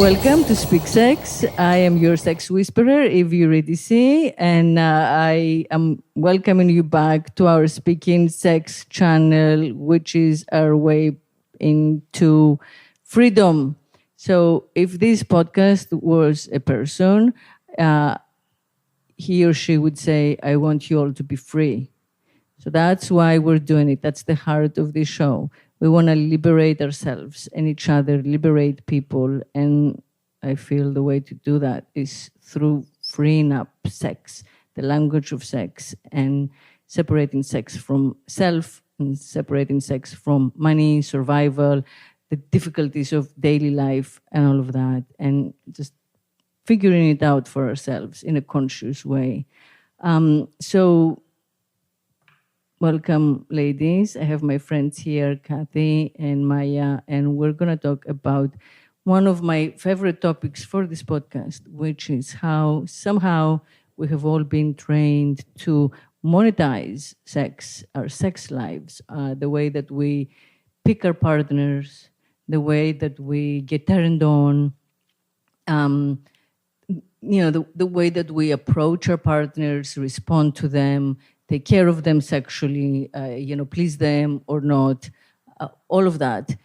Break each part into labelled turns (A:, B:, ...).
A: welcome to Speak Sex. I am your sex whisperer, Eurydice, and I am welcoming you back to our Speaking Sex channel, which is our way into freedom. So if this podcast was a person, he or she would say, I want you all to be free. So that's why we're doing it. That's the heart of this show. We want to liberate ourselves and each other, liberate people. And I feel the way to do that is through freeing up sex, the language of sex, and separating sex from self, and separating sex from money, survival, the difficulties of daily life, and all of that, and just figuring it out for ourselves in a conscious way. So welcome, ladies. I have my friends here, Kathy and Maya, and we're going to talk about one of my favorite topics for this podcast, which is how somehow we have all been trained to monetize sex, our sex lives, the way that we pick our partners, the way that we get turned on, the way that we approach our partners, respond to them, take care of them sexually, please them or not, all of that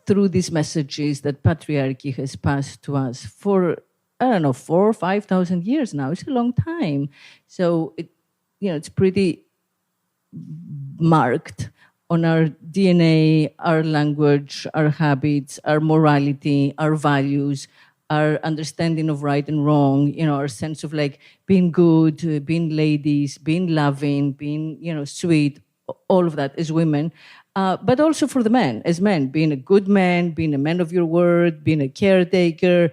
A: through these messages that patriarchy has passed to us for, 4,000 or 5,000 years now. It's a long time. So, it's pretty marked on our DNA, our language, our habits, our morality, our values, our understanding of right and wrong, our sense of like being good, being ladies, being loving, being, sweet, all of that as women. But also for the men, as men, being a good man, being a man of your word, being a caretaker,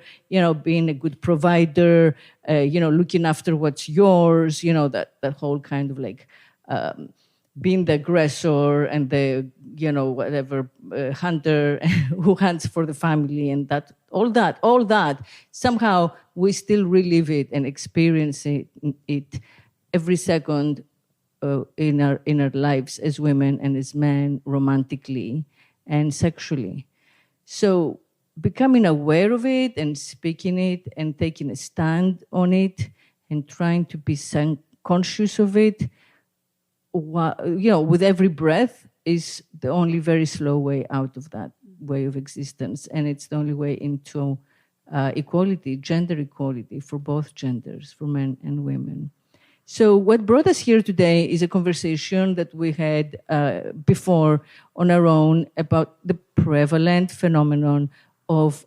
A: being a good provider, looking after what's yours, that whole kind of like being the aggressor and the, hunter who hunts for the family, and that all that, somehow we still relive it and experience it every second in our lives as women and as men, romantically and sexually. So becoming aware of it and speaking it and taking a stand on it and trying to be conscious of it, with every breath is the only very slow way out of that way of existence. And it's the only way into equality, gender equality for both genders, for men and women. So what brought us here today is a conversation that we had before on our own about the prevalent phenomenon of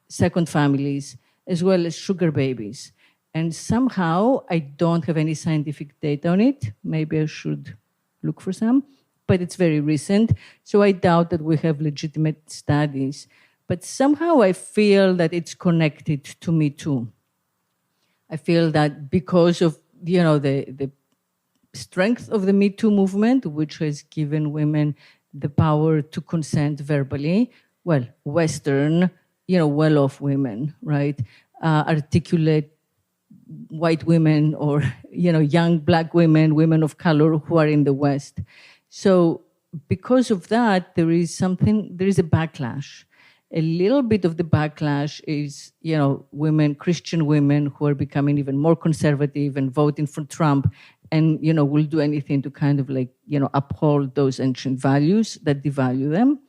A: second families as well as sugar babies. And somehow I don't have any scientific data on it. Maybe I should look for some, but it's very recent. So I doubt that we have legitimate studies. But somehow I feel that it's connected to Me Too. I feel that because of, the strength of the Me Too movement, which has given women the power to consent verbally, well, Western, well-off women, right? Articulate white women or, young black women, women of color who are in the West. So because of that, there is a backlash. A little bit of the backlash is, Christian women who are becoming even more conservative and voting for Trump and, will do anything to kind of like, uphold those ancient values that devalue them.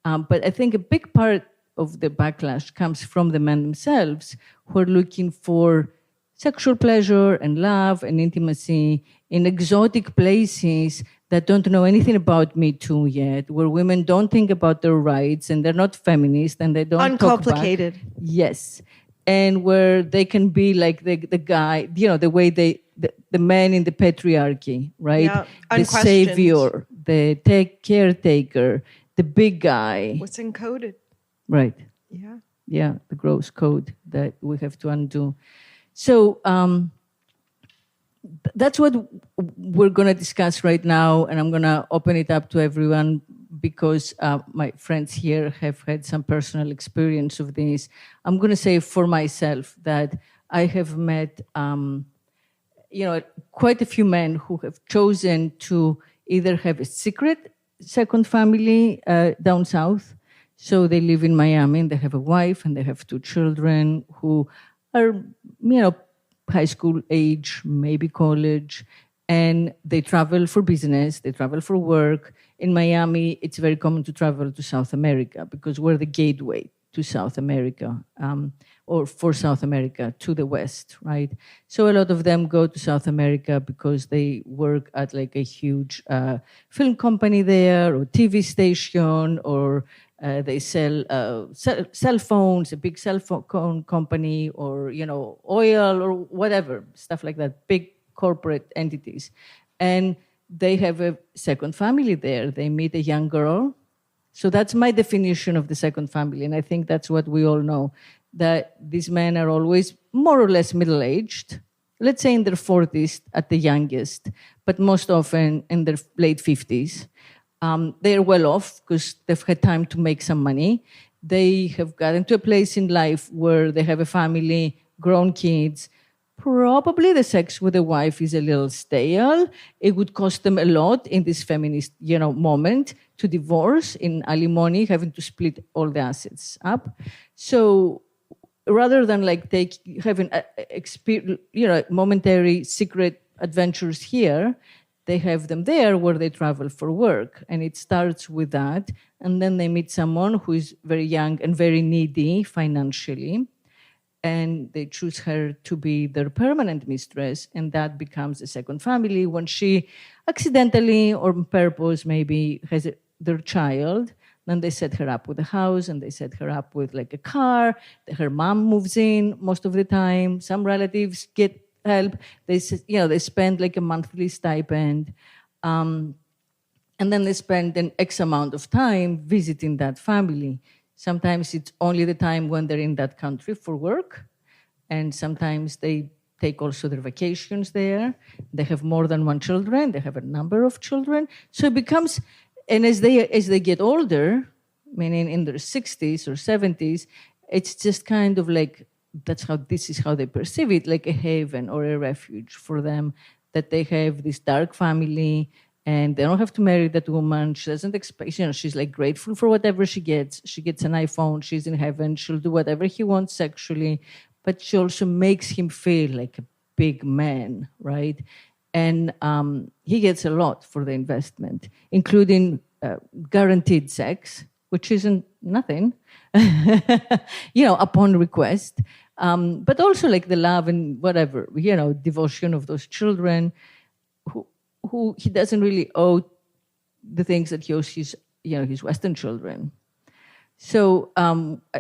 A: But I think a big part of the backlash comes from the men themselves who are looking for sexual pleasure and love and intimacy in exotic places that don't know anything about Me Too yet, where women don't think about their rights and they're not feminist and they don't
B: uncomplicated.
A: Talk back. Yes. And where they can be like the guy, the way the man in the patriarchy, right?
B: Yeah,
A: the savior, the caretaker, the big guy.
B: What's encoded.
A: Right.
B: Yeah.
A: Yeah, the gross code that we have to undo. So that's what we're going to discuss right now, and I'm going to open it up to everyone because my friends here have had some personal experience of this. I'm going to say for myself that I have met, quite a few men who have chosen to either have a secret second family down south. So they live in Miami, and they have a wife, and they have 2 children who are, high school age, maybe college, and they travel for business, they travel for work. In Miami, it's very common to travel to South America because we're the gateway to South America, or for South America to the West, right? So a lot of them go to South America because they work at like a huge film company there, or TV station, or they sell cell phones, a big cell phone company, or oil or whatever, stuff like that, big corporate entities. And they have a second family there. They meet a young girl. So that's my definition of the second family. And I think that's what we all know, that these men are always more or less middle-aged, let's say in their 40s at the youngest, but most often in their late 50s. They're well off because they've had time to make some money. They have gotten to a place in life where they have a family, grown kids. Probably the sex with the wife is a little stale. It would cost them a lot in this feminist, moment to divorce in alimony, having to split all the assets up. So rather than like having momentary secret adventures here, they have them there where they travel for work. And it starts with that. And then they meet someone who is very young and very needy financially. And they choose her to be their permanent mistress, and that becomes a second family. When she accidentally or on purpose maybe has their child, then they set her up with a house, and they set her up with like a car. Her mom moves in most of the time. Some relatives get help. They spend like a monthly stipend, and then they spend an X amount of time visiting that family. Sometimes it's only the time when they're in that country for work. And sometimes they take also their vacations there. They have more than one children. They have a number of children. So it becomes, and as they get older, meaning in their 60s or 70s, it's just kind of like, this is how they perceive it, like a haven or a refuge for them, that they have this dark family. And they don't have to marry that woman. She doesn't expect, she's like grateful for whatever she gets. She gets an iPhone. She's in heaven. She'll do whatever he wants sexually. But she also makes him feel like a big man, right? And he gets a lot for the investment, including guaranteed sex, which isn't nothing, upon request. But also like the love and whatever, devotion of those children who he doesn't really owe the things that he owes his Western children. So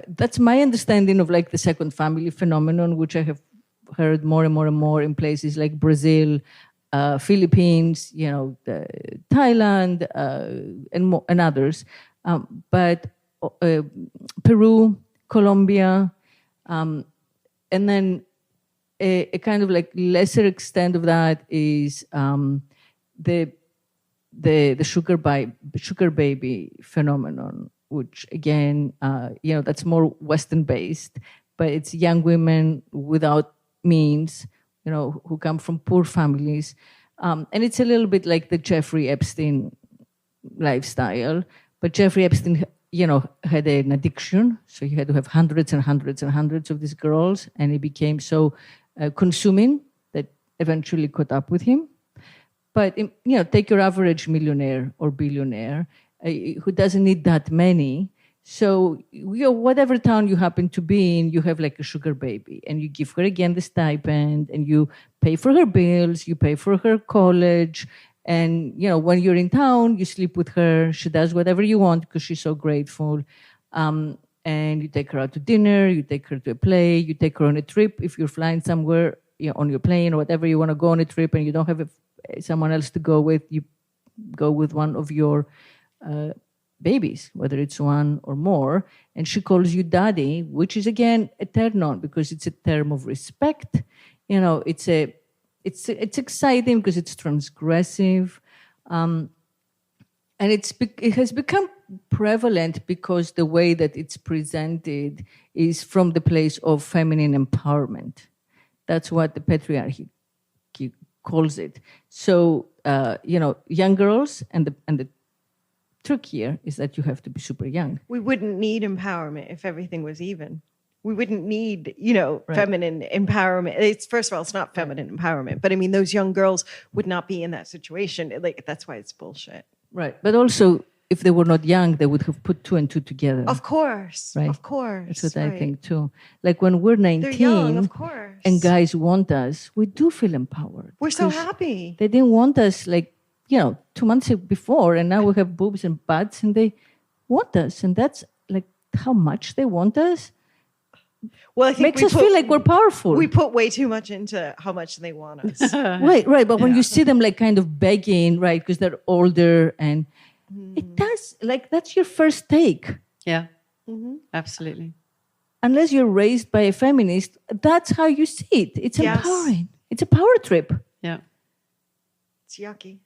A: that's my understanding of like the second family phenomenon, which I have heard more and more and more in places like Brazil, Philippines, Thailand, and others. But Peru, Colombia, and then a kind of like lesser extent of that is the sugar baby phenomenon, which again, that's more Western based, but it's young women without means, who come from poor families, and it's a little bit like the Jeffrey Epstein lifestyle. But Jeffrey Epstein, had an addiction, so he had to have hundreds and hundreds and hundreds of these girls, and he became so consuming that eventually caught up with him. But take your average millionaire or billionaire who doesn't need that many. So whatever town you happen to be in, you have like a sugar baby, and you give her again the stipend, and you pay for her bills, you pay for her college, and when you're in town, you sleep with her. She does whatever you want because she's so grateful. And you take her out to dinner, you take her to a play, you take her on a trip. If you're flying somewhere on your plane or whatever, you want to go on a trip and you don't have someone else to go with, you go with one of your babies, whether it's one or more, and she calls you daddy, which is again a turn on because it's a term of respect. It's exciting because it's transgressive, and it has become prevalent because the way that it's presented is from the place of feminine empowerment. That's what the patriarchy calls it. So young girls and the trickier is that you have to be super young.
B: We wouldn't need empowerment if everything was even. We wouldn't need, feminine empowerment. It's first of all, it's not feminine empowerment, but I mean, those young girls would not be in that situation. Like, that's why it's bullshit.
A: Right. But also, if they were not young, they would have put 2 and 2 together.
B: Of course.
A: Right.
B: Of course.
A: That's what I think too. Like when we're 19
B: They're young, of course.
A: and guys want us, we do feel empowered.
B: We're so happy.
A: They didn't want us 2 months before, and now we have boobs and butts, and they want us. And that's like how much they want us.
B: Well, I think
A: makes us feel like we're powerful.
B: We put way too much into how much they want us.
A: Right. But when you see them like kind of begging, right, because they're older, and it does, like, that's your first take.
C: Yeah, absolutely.
A: Unless you're raised by a feminist, that's how you see it. It's empowering. It's a power trip.
C: Yeah.
B: It's yucky.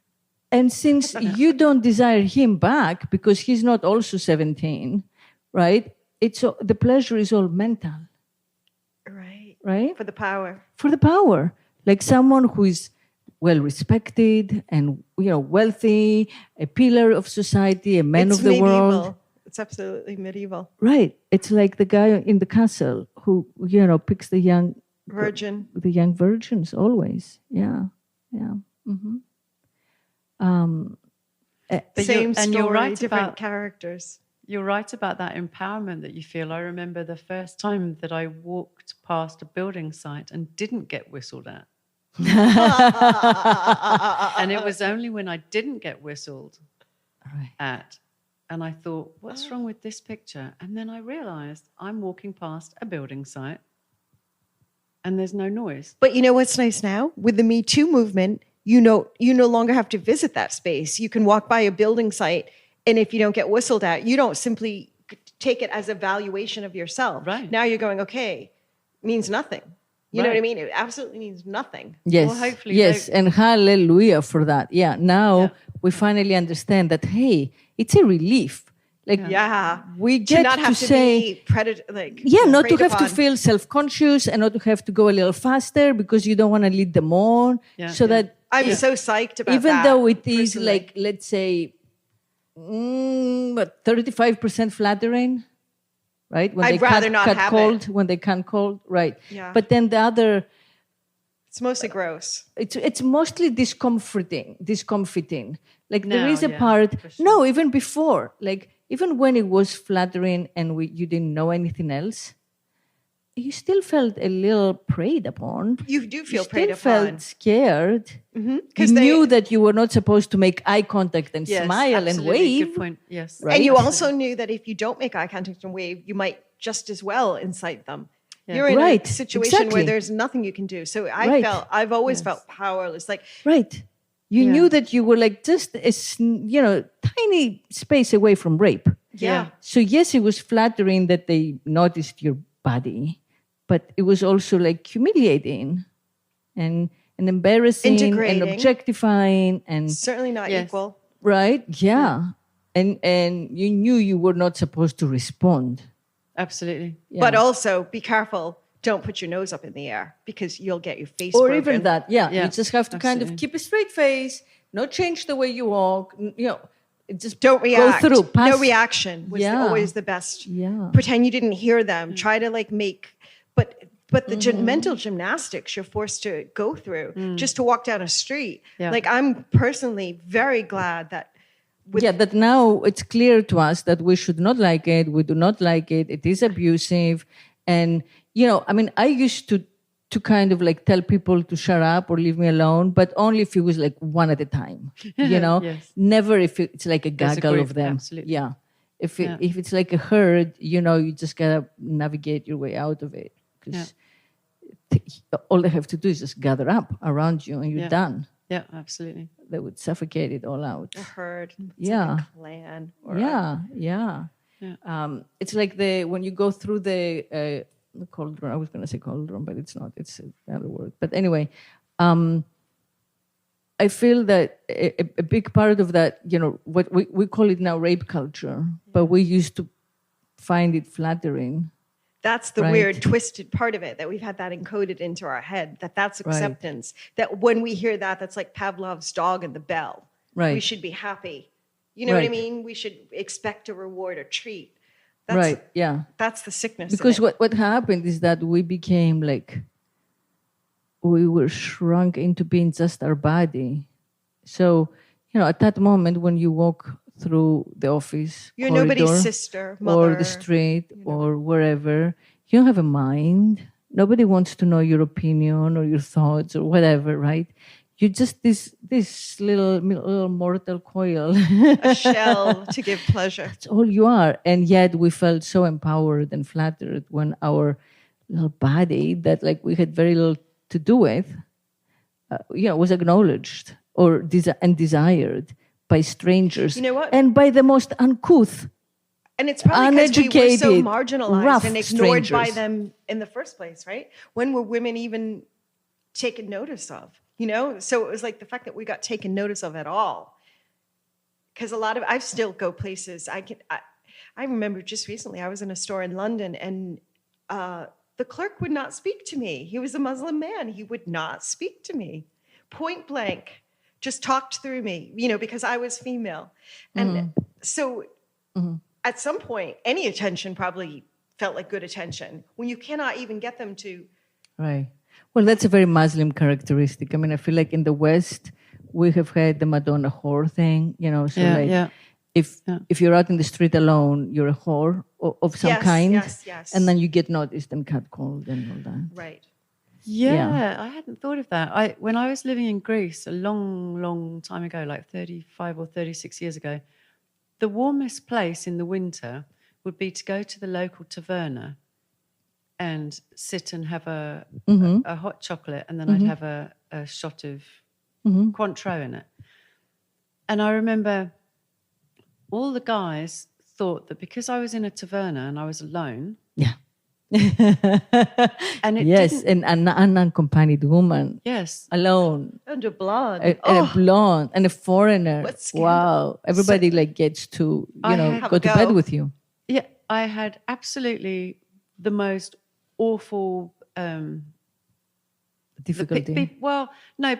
A: And since you don't desire him back because he's not also 17, right? The pleasure is all mental. Right?
B: For the power.
A: For the power. Like someone who is well respected and wealthy, a pillar of society, a man of the
B: medieval.
A: World.
B: It's absolutely medieval.
A: Right. It's like the guy in the castle who, picks the young virgins always. Yeah. Yeah. Mm-hmm.
B: Same story,
C: you're right
B: different characters.
C: You're right about that empowerment that you feel. I remember the first time that I walked past a building site and didn't get whistled at. And it was only when I didn't get whistled at, and I thought, what's wrong with this picture? And then I realized I'm walking past a building site and there's no noise.
B: But you know what's nice now? With the Me Too movement, you no longer have to visit that space. You can walk by a building site, and if you don't get whistled at, you don't simply take it as a valuation of yourself.
C: Right.
B: Now you're going, okay, means nothing. You know what I mean? It absolutely means nothing.
A: Yes.
C: Well, hopefully
A: and hallelujah for that. Yeah. Now we finally understand that, hey, it's a relief. Like, we get
B: to not have to
A: say,
B: be predator,
A: not to have to feel self-conscious and not to have to go a little faster because you don't want to lead them on.
C: Yeah.
A: So that
B: I'm so psyched about
A: even
B: that.
A: though it is
B: personally.
A: like, let's say, 35% flattering, right? When
B: I'd rather not
A: cut
B: have
A: cold,
B: it.
A: when they can't cold, right?
B: Yeah.
A: But then the other,
B: it's mostly gross.
A: it's mostly discomforting. Like there
C: Now,
A: is a
C: yeah,
A: part.
C: for sure.
A: No, even before, like even when it was flattering and you didn't know anything else, you still felt a little preyed upon.
B: You do feel
A: you
B: preyed
A: still
B: upon.
A: felt scared.
B: Mm-hmm.
A: You knew that you were not supposed to make eye contact and
C: Yes,
A: smile and
C: absolutely.
A: wave.
C: Good point. Yes.
A: Right?
B: And you also knew that if you don't make eye contact and wave, you might just as well incite them.
C: Yeah.
B: You're in
A: Right,
B: a situation
A: exactly.
B: where there's nothing you can do. So I've always felt powerless. Like,
A: Right. You knew that you were like just a tiny space away from rape.
B: yeah.
A: So yes, it was flattering that they noticed your body, but it was also like humiliating and embarrassing and
B: Integrating.
A: objectifying and
B: Certainly not
C: Yes.
B: equal.
A: right. Yeah. And you knew you were not supposed to respond.
C: Absolutely.
A: Yeah.
B: But also be careful. Don't put your nose up in the air because you'll get your face
A: or
B: broken.
A: even that. Yeah.
C: Yeah,
A: You just have to kind of
C: absolutely.
A: keep a straight face, not change the way you walk, just
B: Don't react.
A: Go through. Pass.
B: No reaction was
A: Yeah.
B: always the best.
A: Yeah.
B: Pretend you didn't hear them. Try to but the mental gymnastics you're forced to go through just to walk down a street.
C: Yeah.
B: Like I'm personally very glad that
A: that now it's clear to us that we should not like it. We do not like it. It is abusive. And, I used to kind of like tell people to shut up or leave me alone, but only if it was like one at a time,
C: Yes.
A: Never if it's like a
C: There's a
A: gaggle
C: group,
A: of them.
C: absolutely.
A: Yeah. If it's like a herd, you just gotta navigate your way out of it because all they have to do is just gather up around you and you're done.
C: Yeah, absolutely.
A: They would suffocate it all out.
B: a herd, it's
A: Yeah.
B: like a clan. Or
A: Yeah. It's like when you go through the cauldron. I was going to say cauldron, but it's not. It's another word. But anyway, I feel that a big part of that, what we call it now rape culture, but we used to find it flattering.
B: That's the
A: Right.
B: weird, twisted part of it, that we've had that encoded into our head, that's acceptance. That when we hear that, that's like Pavlov's dog and the bell.
A: Right.
B: We should be happy. You know what I mean? We should expect a reward or treat. That's,
A: right. Yeah.
B: That's the sickness.
A: Because what happened is that we became like, we were shrunk into being just our body. So, at that moment when you walk through the office,
B: you're
A: corridor,
B: nobody's sister, mother,
A: or the street, or wherever, you don't have a mind. Nobody wants to know your opinion or your thoughts or whatever, right? You're just this little mortal coil.
B: A shell to give pleasure.
A: That's all you are. And yet we felt so empowered and flattered when our little body that like we had very little to do with, was acknowledged or desired by strangers.
B: You know what?
A: And by the most uncouth,
B: and it's probably because we were so
A: uneducated,
B: marginalized and ignored by
A: strangers.
B: them in the first place, right? When were women even taken notice of? So it was like the fact that we got taken notice of at all. Because I still go places. I remember just recently I was in a store in London and the clerk would not speak to me. He was a Muslim man. He would not speak to me. Point blank, just talked through me, because I was female. And so at some point, any attention probably felt like good attention when you cannot even get them to.
A: Right. Well, that's a very Muslim characteristic. I mean, I feel like in the West, we have had the Madonna whore thing, If you're out in the street alone, you're a whore of some kind.
B: Yes.
A: And then you get noticed and catcalled and all that.
B: Right.
C: Yeah, I hadn't thought of that. When I was living in Greece a long, long time ago, like 35 or 36 years ago, the warmest place in the winter would be to go to the local taverna and sit and have a hot chocolate, and then I'd have a shot of Cointreau in it. And I remember all the guys thought that because I was in a taverna and I was alone.
A: Yeah.
C: And it
A: yes, and an unaccompanied woman.
C: Yes.
A: Alone.
B: And a blonde.
A: And a blonde and a foreigner.
B: What scandal.
A: Wow. Everybody gets to, go to bed with you.
C: Yeah. I had absolutely the most awful
A: difficulty.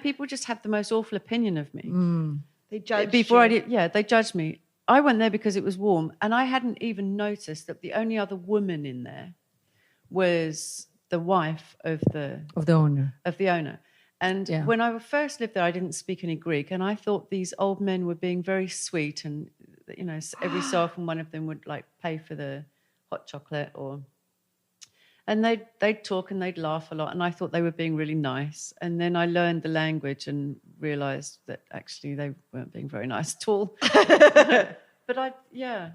C: People just had the most awful opinion of me.
B: They judged
C: they judged me. I went there because it was warm, and I hadn't even noticed that the only other woman in there was the wife of the owner. And when I first lived there, I didn't speak any Greek, and I thought these old men were being very sweet, and every so often one of them would like pay for the hot chocolate and they'd talk and they'd laugh a lot, and I thought they were being really nice. And then I learned the language and realized that actually they weren't being very nice at all. But
A: Yeah,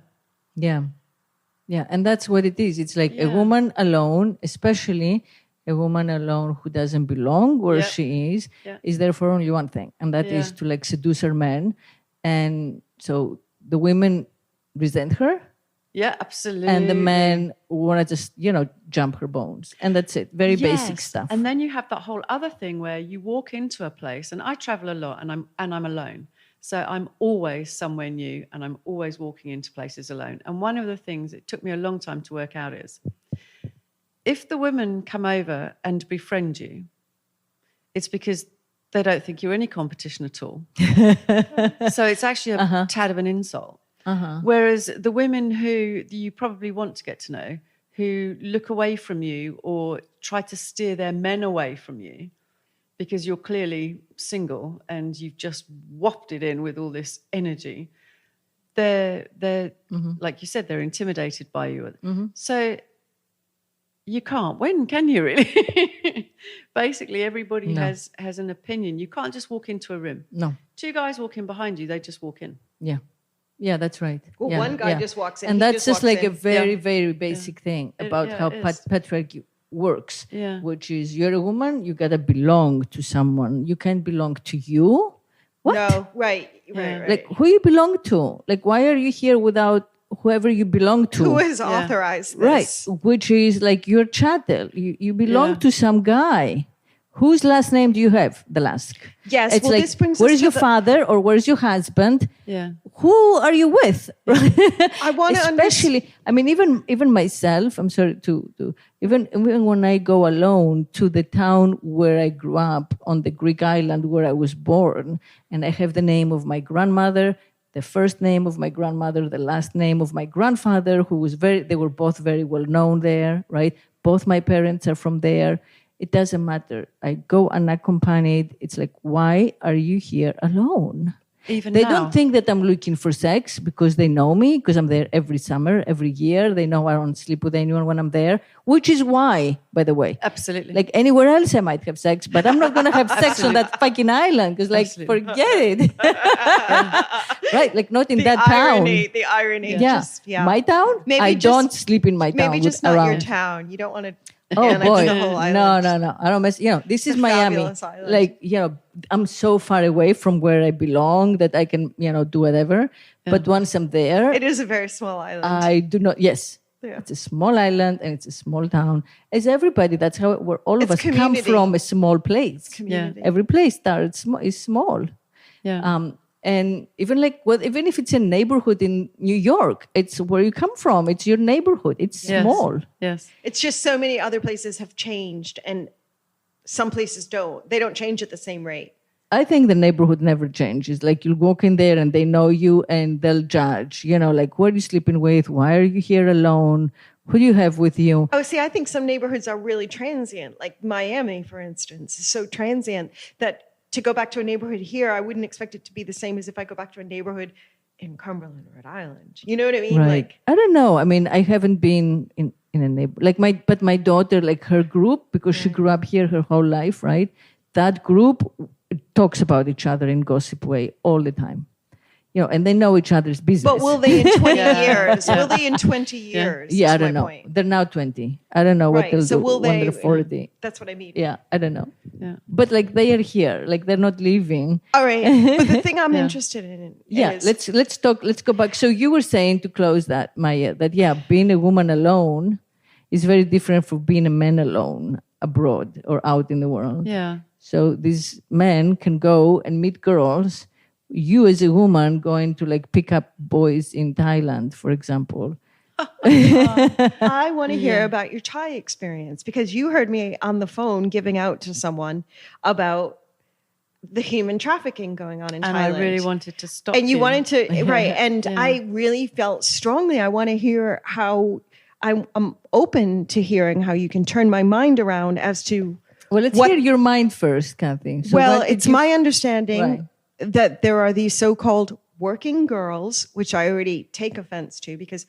A: and that's what it is. It's like a woman alone, especially a woman alone who doesn't belong where she is there for only one thing, and that is to like seduce her man. And so the women resent her.
C: Yeah, absolutely.
A: And the men want to just, jump her bones. And that's it. Very basic stuff.
C: And then you have that whole other thing where you walk into a place, and I travel a lot and I'm alone. So I'm always somewhere new, and I'm always walking into places alone. And one of the things it took me a long time to work out is if the women come over and befriend you, it's because they don't think you're any competition at all. So it's actually a tad of an insult. Whereas the women who you probably want to get to know, who look away from you or try to steer their men away from you because you're clearly single and you've just wafted in with all this energy, they're like you said, they're intimidated by you. So you can't win, can you really? Basically, everybody has an opinion. You can't just walk into a room.
A: No.
C: Two guys walk in behind you, they just walk in.
A: Yeah. Yeah, that's right.
B: Well, one guy just walks in.
A: And that's just like a very,
B: in.
A: very basic thing about how patriarchy works, which is you're a woman, you got to belong to someone. You can't belong to you. What?
B: No, right.
A: Like, who you belong to? Like, why are you here without whoever you belong to?
B: Who has authorized this?
A: Right, which is like your chattel. You belong to some guy. Whose last name do you have? The last.
B: Yes.
A: It's like,
B: this brings us
A: where's
B: to
A: your father or where's your husband?
C: Yeah.
A: Who are you with?
B: I want to
A: especially. I mean, even myself. I'm sorry to even when I go alone to the town where I grew up on the Greek island where I was born, and I have the name of my grandmother the first name of my grandmother, the last name of my grandfather, they were both very well known there, right? Both my parents are from there. It doesn't matter. I go unaccompanied. It's like, why are you here alone?
C: Even
A: They
C: now.
A: don't think that I'm looking for sex because they know me, because I'm there every summer, every year. They know I don't sleep with anyone when I'm there, which is why, by the way.
C: Absolutely.
A: Like anywhere else I might have sex, but I'm not going to have sex on that fucking island because, like,
C: Absolutely.
A: forget it. Right? Like, not in
B: The
A: that
B: irony,
A: town.
B: the irony.
A: Yeah.
B: Just, yeah.
A: My town?
B: Maybe
A: I
B: just-
A: don't sleep in my town.
B: Maybe just
A: with,
B: not
A: around.
B: your town. You don't want to
A: Oh
B: annex
A: boy,
B: the whole island.
A: no! I don't mess. This is
B: a
A: Miami.
B: fabulous island.
A: Like, I'm so far away from where I belong that I can, do whatever. But once I'm there,
B: It is a very small island.
A: I do not. Yes,
B: Yeah.
A: it's a small island and it's a small town. As everybody, that's how all of
B: It's
A: us come
B: community.
A: from, a small place.
B: Community.
A: Every place is small.
C: Yeah.
A: And even even if it's a neighborhood in New York, it's where you come from. It's your neighborhood. It's
C: Yes.
A: small.
C: Yes.
B: It's just so many other places have changed, and some places don't. They don't change at the same rate.
A: I think the neighborhood never changes. Like, you'll walk in there and they know you and they'll judge. Like, what are you sleeping with? Why are you here alone? Who do you have with you?
B: Oh, see, I think some neighborhoods are really transient. Like Miami, for instance, is so transient that to go back to a neighborhood here, I wouldn't expect it to be the same as if I go back to a neighborhood in Cumberland, Rhode Island. You know what I mean?
A: Right.
B: Like,
A: I don't know. I mean, I haven't been in a neighborhood. But my daughter, like her group, because she grew up here her whole life, right? That group talks about each other in gossip way all the time. And they know each other's business.
B: but will they in 20
C: Yeah.
B: years?
C: Yeah.
B: Will they in 20 years?
A: Yeah,
B: is
A: I don't
B: my
A: know.
B: point.
A: They're now 20. I don't know what
B: Right.
A: they'll
B: So
A: do
B: will
A: when
B: they?
A: they're 40.
B: That's what I mean.
A: Yeah, I don't know.
C: Yeah.
A: But like, they are here. Like, they're not leaving.
B: All right. But the thing I'm interested in
A: Yeah,
B: is
A: let's talk. Let's go back. So you were saying, to close that, Maya, that being a woman alone is very different from being a man alone abroad or out in the world.
C: Yeah.
A: So these men can go and meet girls. You as a woman going to like pick up boys in Thailand, for example.
B: I want to hear about your Thai experience, because you heard me on the phone giving out to someone about the human trafficking going on in
C: And
B: Thailand.
C: I really wanted to stop.
B: And you wanted to, right. And
C: Yeah.
B: I really felt strongly, I want to hear how I'm open to hearing how you can turn my mind around as to,
A: Well, let's hear your mind first, Kathy. So
B: well,
A: what did
B: it's
A: you-
B: my understanding
A: Right.
B: that there are these so-called working girls, which I already take offense to, because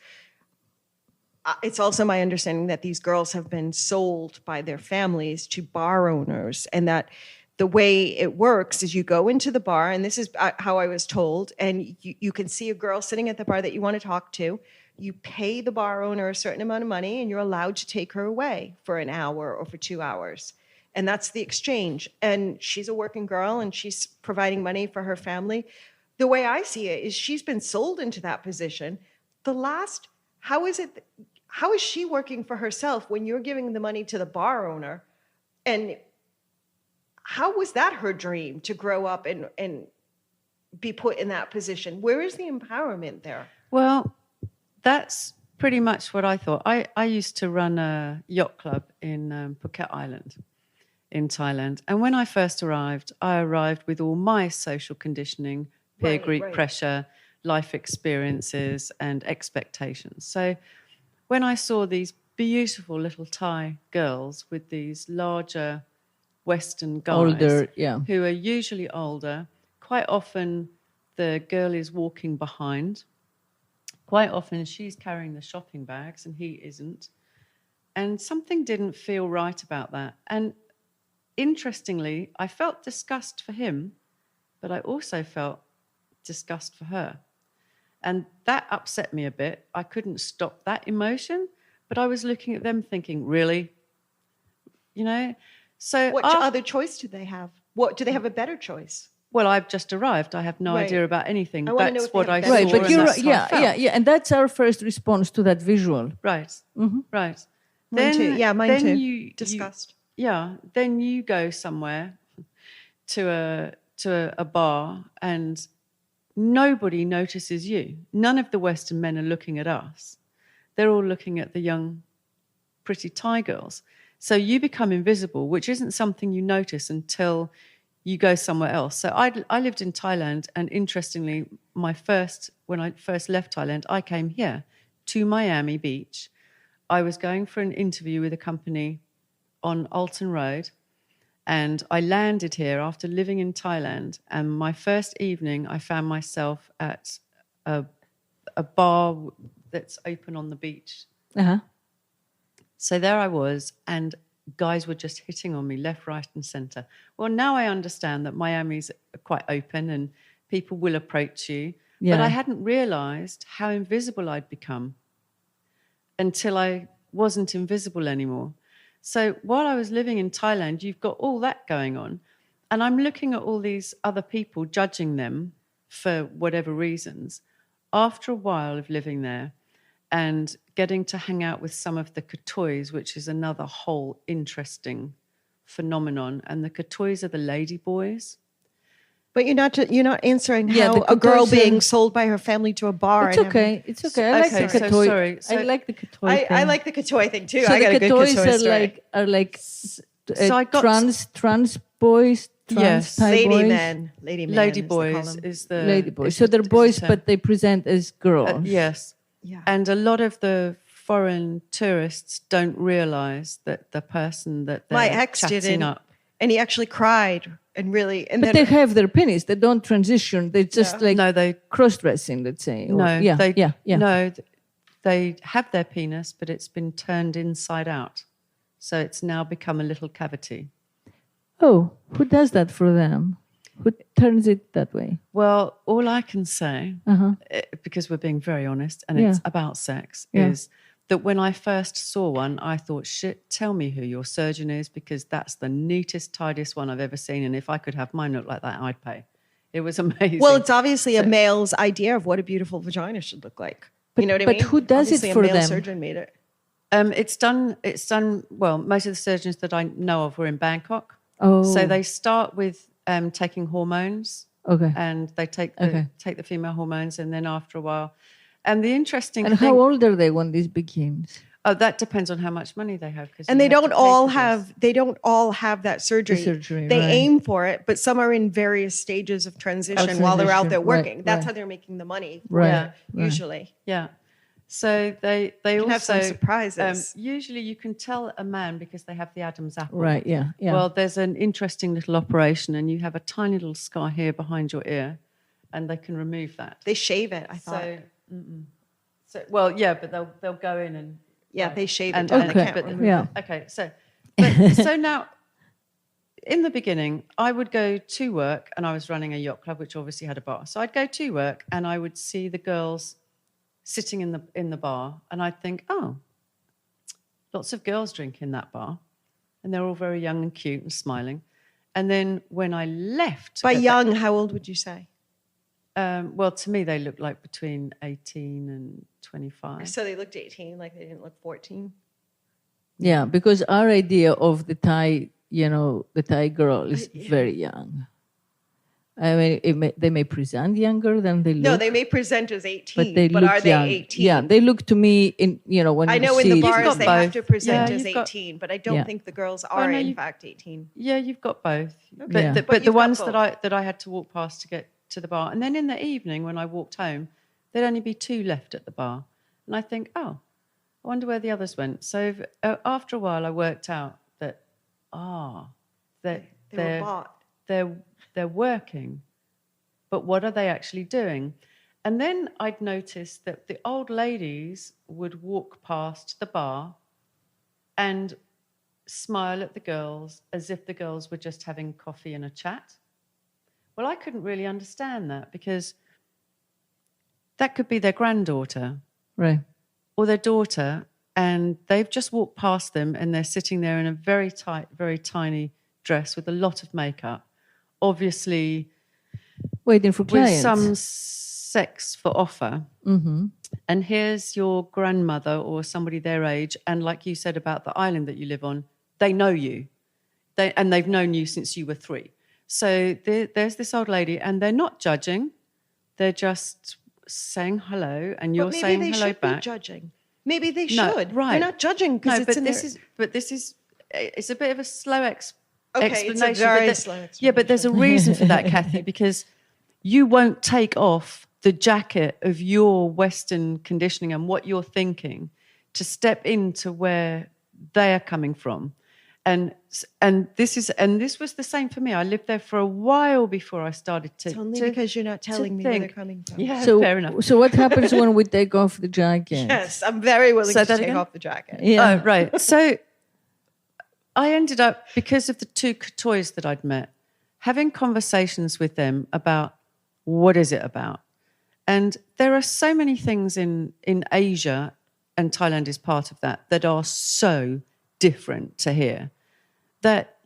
B: it's also my understanding that these girls have been sold by their families to bar owners, and that the way it works is you go into the bar, and this is how I was told, and you can see a girl sitting at the bar that you want to talk to. You pay the bar owner a certain amount of money, and you're allowed to take her away for an hour or for 2 hours. And that's the exchange. And she's a working girl, and she's providing money for her family. The way I see it is she's been sold into that position. How is she working for herself when you're giving the money to the bar owner? And how was that her dream, to grow up and be put in that position? Where is the empowerment there?
C: Well, that's pretty much what I thought. I used to run a yacht club in Phuket Island in Thailand. And when I first arrived, I arrived with all my social conditioning, peer group pressure, life experiences, and expectations. So when I saw these beautiful little Thai girls with these larger Western guys,
A: Older,
C: who are usually older, quite often the girl is walking behind. Quite often she's carrying the shopping bags and he isn't. And something didn't feel right about that. And interestingly, I felt disgust for him, but I also felt disgust for her. And that upset me a bit. I couldn't stop that emotion, but I was looking at them thinking, really? So
B: What other choice do they have? Do they have a better choice?
C: well, I've just arrived. I have no idea about anything.
B: I wanna know
C: That's
B: if they
C: what
B: have
C: I
B: better
C: saw.
A: Right, but
C: and
A: you're
C: that's how I felt.
A: and that's our first response to that visual.
C: Right. Right.
B: Mine too. Yeah, mine
C: then
B: too. Disgust.
C: Then you go somewhere to a bar and nobody notices you. None of the Western men are looking at us. They're all looking at the young, pretty Thai girls. So you become invisible, which isn't something you notice until you go somewhere else. So I lived in Thailand, and interestingly, when I first left Thailand, I came here to Miami Beach. I was going for an interview with a company on Alton Road, and I landed here after living in Thailand. And my first evening, I found myself at a bar that's open on the beach.
A: Uh-huh.
C: So there I was, and guys were just hitting on me left, right, and centre. Well, now I understand that Miami's quite open and people will approach you. Yeah. But I hadn't realised how invisible I'd become until I wasn't invisible anymore. So while I was living in Thailand, you've got all that going on. And I'm looking at all these other people, judging them for whatever reasons. After a while of living there and getting to hang out with some of the katoys, which is another whole interesting phenomenon. And the katoys are the lady boys.
B: But you're not answering how a girl being sold by her family to a bar.
A: It's okay. It's okay. I like the katoy. Sorry. I like the katoy thing.
B: I like the katoy thing too.
A: So
B: I got a good katoy story.
A: are like trans boys.
C: Yes,
B: lady
A: boys.
B: men.
C: Lady boys is the
A: lady boys. So they're boys, but they present as girls.
C: Yes. Yeah. And a lot of the foreign tourists don't realise that the person that they're chatting up.
B: And he actually cried and really. And
A: but they have their penis. They don't transition. They just they cross-dressing. Let's say.
C: They have their penis, but it's been turned inside out, so it's now become a little cavity.
A: Oh, who does that for them? Who turns it that way?
C: Well, all I can say, because we're being very honest, and it's about sex, is that when I first saw one, I thought, shit, tell me who your surgeon is, because that's the neatest, tidiest one I've ever seen. And if I could have mine look like that, I'd pay. It was amazing.
B: Well, it's obviously a male's idea of what a beautiful vagina should look like. You know what I mean?
A: But who does
B: obviously
A: it for
B: them? A male
A: them?
B: surgeon made it.
C: It's done, well, most of the surgeons that I know of were in Bangkok.
A: Oh.
C: So they start with taking hormones.
A: Okay.
C: And they take the female hormones, and then after a while. And the interesting thing...
A: And how old are they when this begins?
C: Oh, that depends on how much money they have.
B: And they don't all have that surgery. They aim for it, but some are in various stages of transition while they're out there working.
A: Right,
B: That's how they're making the money. Usually.
C: Yeah. So they also
B: have some surprises.
C: Usually you can tell a man because they have the Adam's apple.
A: Right, yeah.
C: Well, there's an interesting little operation, and you have a tiny little scar here behind your ear, and they can remove that.
B: They shave it, I thought.
C: So well, yeah, but they'll go in and
B: they shave it.
C: Okay, so now, in the beginning, I would go to work, and I was running a yacht club, which obviously had a bar. So I'd go to work, and I would see the girls sitting in the bar, and I'd think, oh, lots of girls drink in that bar, and they're all very young and cute and smiling. And then when I left,
B: by young, how old would you say?
C: Well, to me, they looked like between 18 and 25.
B: So they looked 18, like they didn't look 14?
A: Yeah, because our idea of the Thai, the Thai girl is very young. I mean, they may present younger than they look.
B: No, they may present as 18,
A: but
B: are
A: young.
B: they 18?
A: Yeah, they look to me, when
B: I know
A: you see
B: in the bars they have to present
C: Yeah,
B: as 18, but I don't think the girls are in fact 18.
C: Yeah, you've got both.
B: Okay.
C: But the ones that I had to walk past to get to the bar, and then in the evening when I walked home, there'd only be 2 left at the bar, and I think, oh, I wonder where the others went. So after a while, I worked out that they're working, but what are they actually doing? And then I'd noticed that the old ladies would walk past the bar and smile at the girls as if the girls were just having coffee and a chat. Well, I couldn't really understand that, because that could be their granddaughter.
A: Right.
C: Or their daughter, and they've just walked past them, and they're sitting there in a very tight, very tiny dress with a lot of makeup, obviously
A: waiting for clients.
C: With some sex for offer.
A: Mm-hmm.
C: And here's your grandmother or somebody their age, and like you said about the island that you live on, they know you. And they've known you since you were 3. So there's this old lady, and they're not judging. They're just saying hello, and you're saying hello back.
B: Maybe they should be judging. Maybe they should.
C: Right.
B: They're not judging because it's
C: it's a bit of a slow explanation.
B: It's a very slow explanation.
C: Yeah, but there's a reason for that, Kathy, because you won't take off the jacket of your Western conditioning and what you're thinking to step into where they are coming from. And this was the same for me. I lived there for a while before I started to.
B: It's only because you're not telling me where they're coming from.
C: Yeah,
A: So,
C: fair enough.
A: so what happens when we take off the jacket?
B: Yes, I'm very willing to take
C: again?
B: off the jacket.
A: Yeah.
C: Oh, right. So I ended up, because of the two toys that I'd met, having conversations with them about what is it about. And there are so many things in Asia, and Thailand is part of that are so different to here, that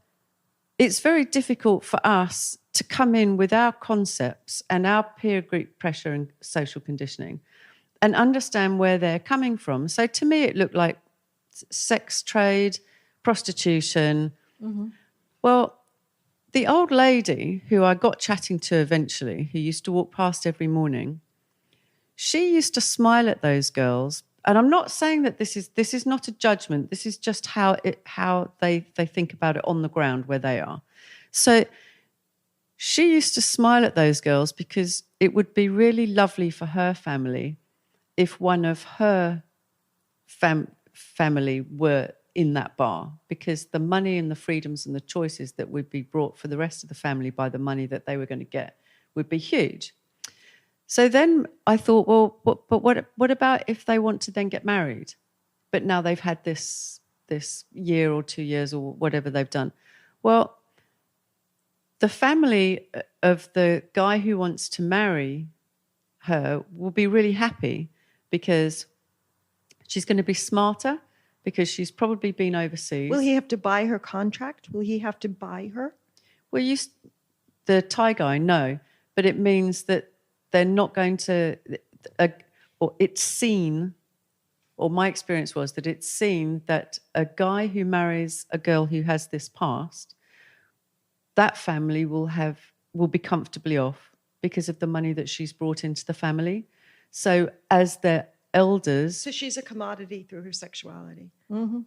C: it's very difficult for us to come in with our concepts and our peer group pressure and social conditioning and understand where they're coming from. So to me, it looked like sex trade, prostitution. Mm-hmm. Well, the old lady who I got chatting to eventually, who used to walk past every morning, she used to smile at those girls. And I'm not saying that this is not a judgment. This is just how they think about it on the ground where they are. So she used to smile at those girls because it would be really lovely for her family if one of her family were in that bar, because the money and the freedoms and the choices that would be brought for the rest of the family by the money that they were going to get would be huge. So then I thought, well, what about if they want to then get married? But now they've had this year or 2 years or whatever they've done. Well, the family of the guy who wants to marry her will be really happy because she's going to be smarter, because she's probably been overseas.
B: Will he have to buy her contract? Will he have to buy her?
C: Well, the Thai guy, no. But it means that they're not going to, or it's seen, or my experience was that it's seen that a guy who marries a girl who has this past, that family will be comfortably off because of the money that she's brought into the family. So as their elders...
B: So she's a commodity through her sexuality.
A: Mm-hmm.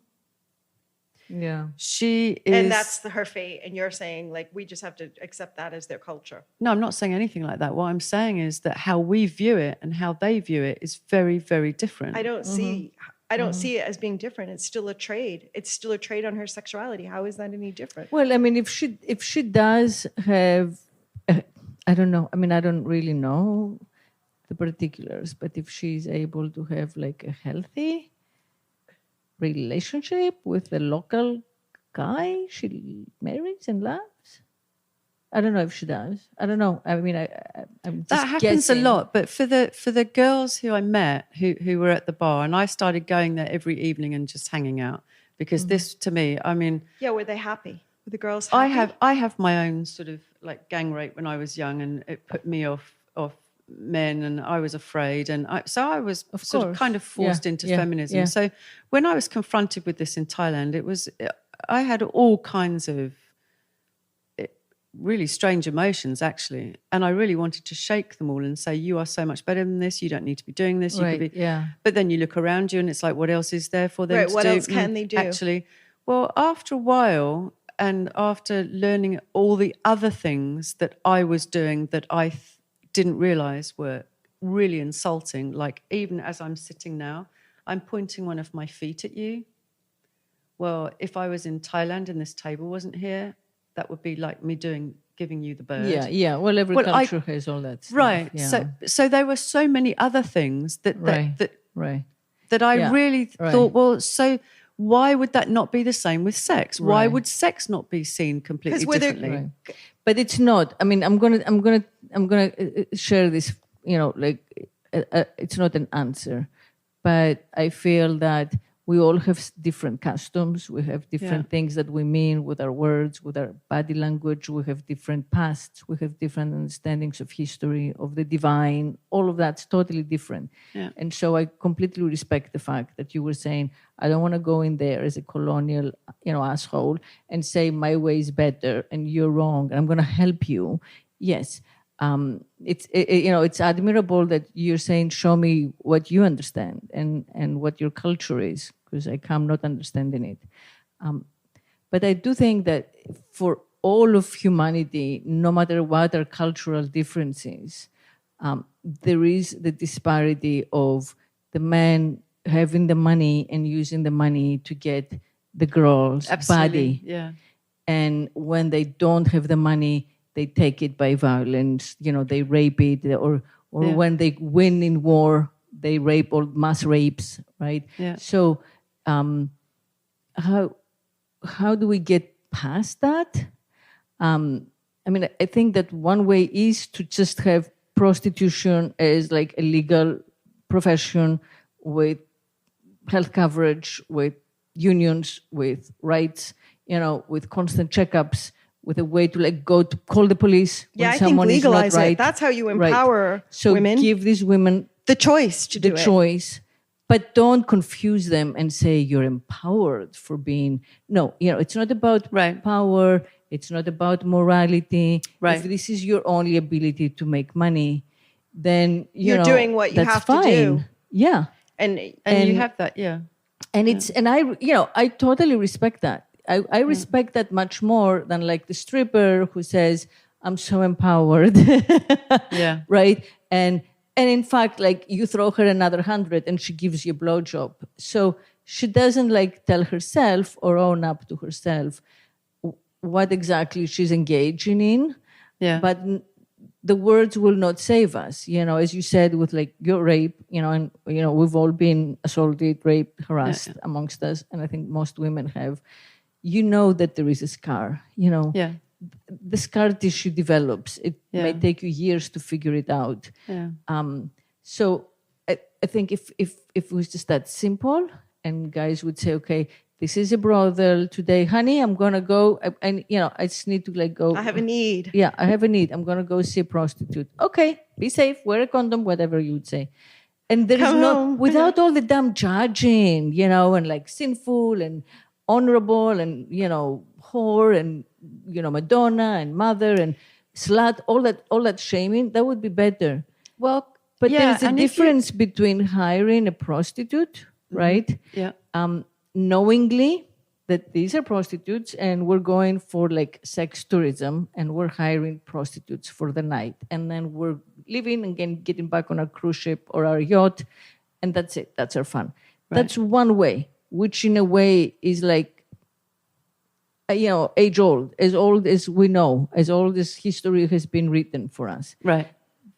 A: Yeah.
C: She is...
B: And that's her fate. And you're saying, like, we just have to accept that as their culture.
C: No, I'm not saying anything like that. What I'm saying is that how we view it and how they view it is very, very different.
B: I don't see it as being different. It's still a trade. It's still a trade on her sexuality. How is that any different?
A: Well, I mean, if she does have, I don't know. I mean, I don't really know the particulars, but if she's able to have like a healthy relationship with the local guy she marries and loves, I don't know if she does. I don't know. I mean, I'm just
C: that happens
A: guessing.
C: a lot. But for the girls who I met who were at the bar, and I started going there every evening and just hanging out, because this to me, I mean,
B: yeah, were they happy? Were the girls happy?
C: I have my own sort of like gang rape when I was young, and it put me off men, and I was afraid, and I was sort of kind of forced into feminism. So when I was confronted with this in Thailand, I had all kinds of really strange emotions, actually, and I really wanted to shake them all and say, you are so much better than this, you don't need to be doing this. You could be. But then you look around you and it's like, what else is there for them to do?
B: What else can they do?
C: Actually, well, after a while, and after learning all the other things that I was doing that I didn't realize were really insulting, like even as I'm sitting now, I'm pointing one of my feet at you. Well, if I was in Thailand and this table wasn't here, that would be like me giving you the bird.
A: Yeah. Well, every culture has all that stuff.
C: Right.
A: Yeah.
C: So there were so many other things that I really thought, well, so why would that not be the same with sex? Why would sex not be seen completely differently?
A: Right. But it's not. I mean, I'm gonna share this. You know, like it's not an answer, but I feel that we all have different customs. We have different things that we mean with our words, with our body language. We have different pasts. We have different understandings of history, of the divine. All of that's totally different. Yeah. And so I completely respect the fact that you were saying, I don't want to go in there as a colonial, asshole and say my way is better and you're wrong and I'm going to help you. Yes. It's admirable that you're saying, show me what you understand and what your culture is, because I come not understanding it. But I do think that for all of humanity, no matter what our cultural differences, there is the disparity of the men having the money and using the money to get the girl's body.
C: Yeah.
A: And when they don't have the money, they take it by violence. They rape it, or when they win in war, they rape, or mass rapes, right?
C: Yeah.
A: So how do we get past that? I think that one way is to just have prostitution as like a legal profession with health coverage, with unions, with rights, with constant checkups, with a way to like go to call the police when someone is not right.
B: Legalize it. That's how you empower women.
A: So give these women
B: the choice to do it.
A: The choice. But don't confuse them and say you're empowered for being... No, it's not about power. It's not about morality.
C: Right.
A: If this is your only ability to make money, then,
B: you're doing what you have to do.
A: Yeah.
C: And you have that, yeah.
A: And I totally respect that. I respect that much more than like the stripper who says, I'm so empowered.
C: Yeah.
A: Right? And in fact, like you throw her another 100 and she gives you a blowjob. So she doesn't like tell herself or own up to herself what exactly she's engaging in.
C: Yeah.
A: But the words will not save us. As you said, with like your rape, and we've all been assaulted, raped, harassed amongst us. And I think most women have. That there is a scar,
C: Yeah.
A: The scar tissue develops. It may take you years to figure it out.
C: Yeah.
A: So I think if it was just that simple, and guys would say, okay, this is a brothel today, honey, I'm gonna go, and I just need to like go.
B: I have a need.
A: Yeah, I have a need. I'm gonna go see a prostitute. Okay, be safe, wear a condom, whatever you would say. And there is no, without all the damn judging, and like sinful and honorable and whore and Madonna and mother and slut, all that shaming, that would be better.
C: Well,
A: but there's a difference between hiring a prostitute, right?
C: Yeah.
A: Knowingly that these are prostitutes and we're going for like sex tourism and we're hiring prostitutes for the night, and then we're leaving and getting back on our cruise ship or our yacht, and that's it. That's our fun. Right. That's one way, which in a way is like, age old as we know, as old as history has been written for us.
C: Right.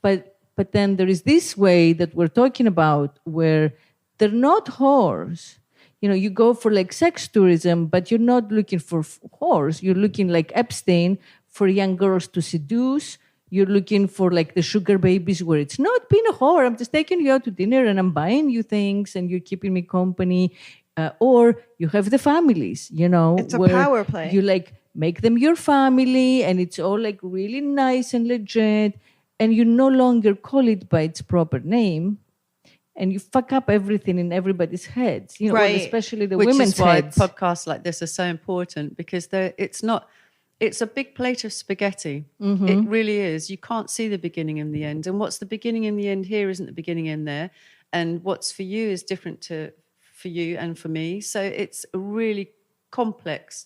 A: But then there is this way that we're talking about where they're not whores. You go for like sex tourism, but you're not looking for whores. You're looking like Epstein for young girls to seduce. You're looking for like the sugar babies where it's not being a whore. I'm just taking you out to dinner and I'm buying you things and you're keeping me company. Or you have the families,
B: It's a power play.
A: You like make them your family and it's all like really nice and legit. And you no longer call it by its proper name. And you fuck up everything in everybody's heads,
B: right.
A: Well, especially the women's heads.
C: Which is why podcasts like this are so important, because it's a big plate of spaghetti. Mm-hmm. It really is. You can't see the beginning and the end. And what's the beginning and the end here isn't the beginning and there. And what's for you is different for you and for me. So it's a really complex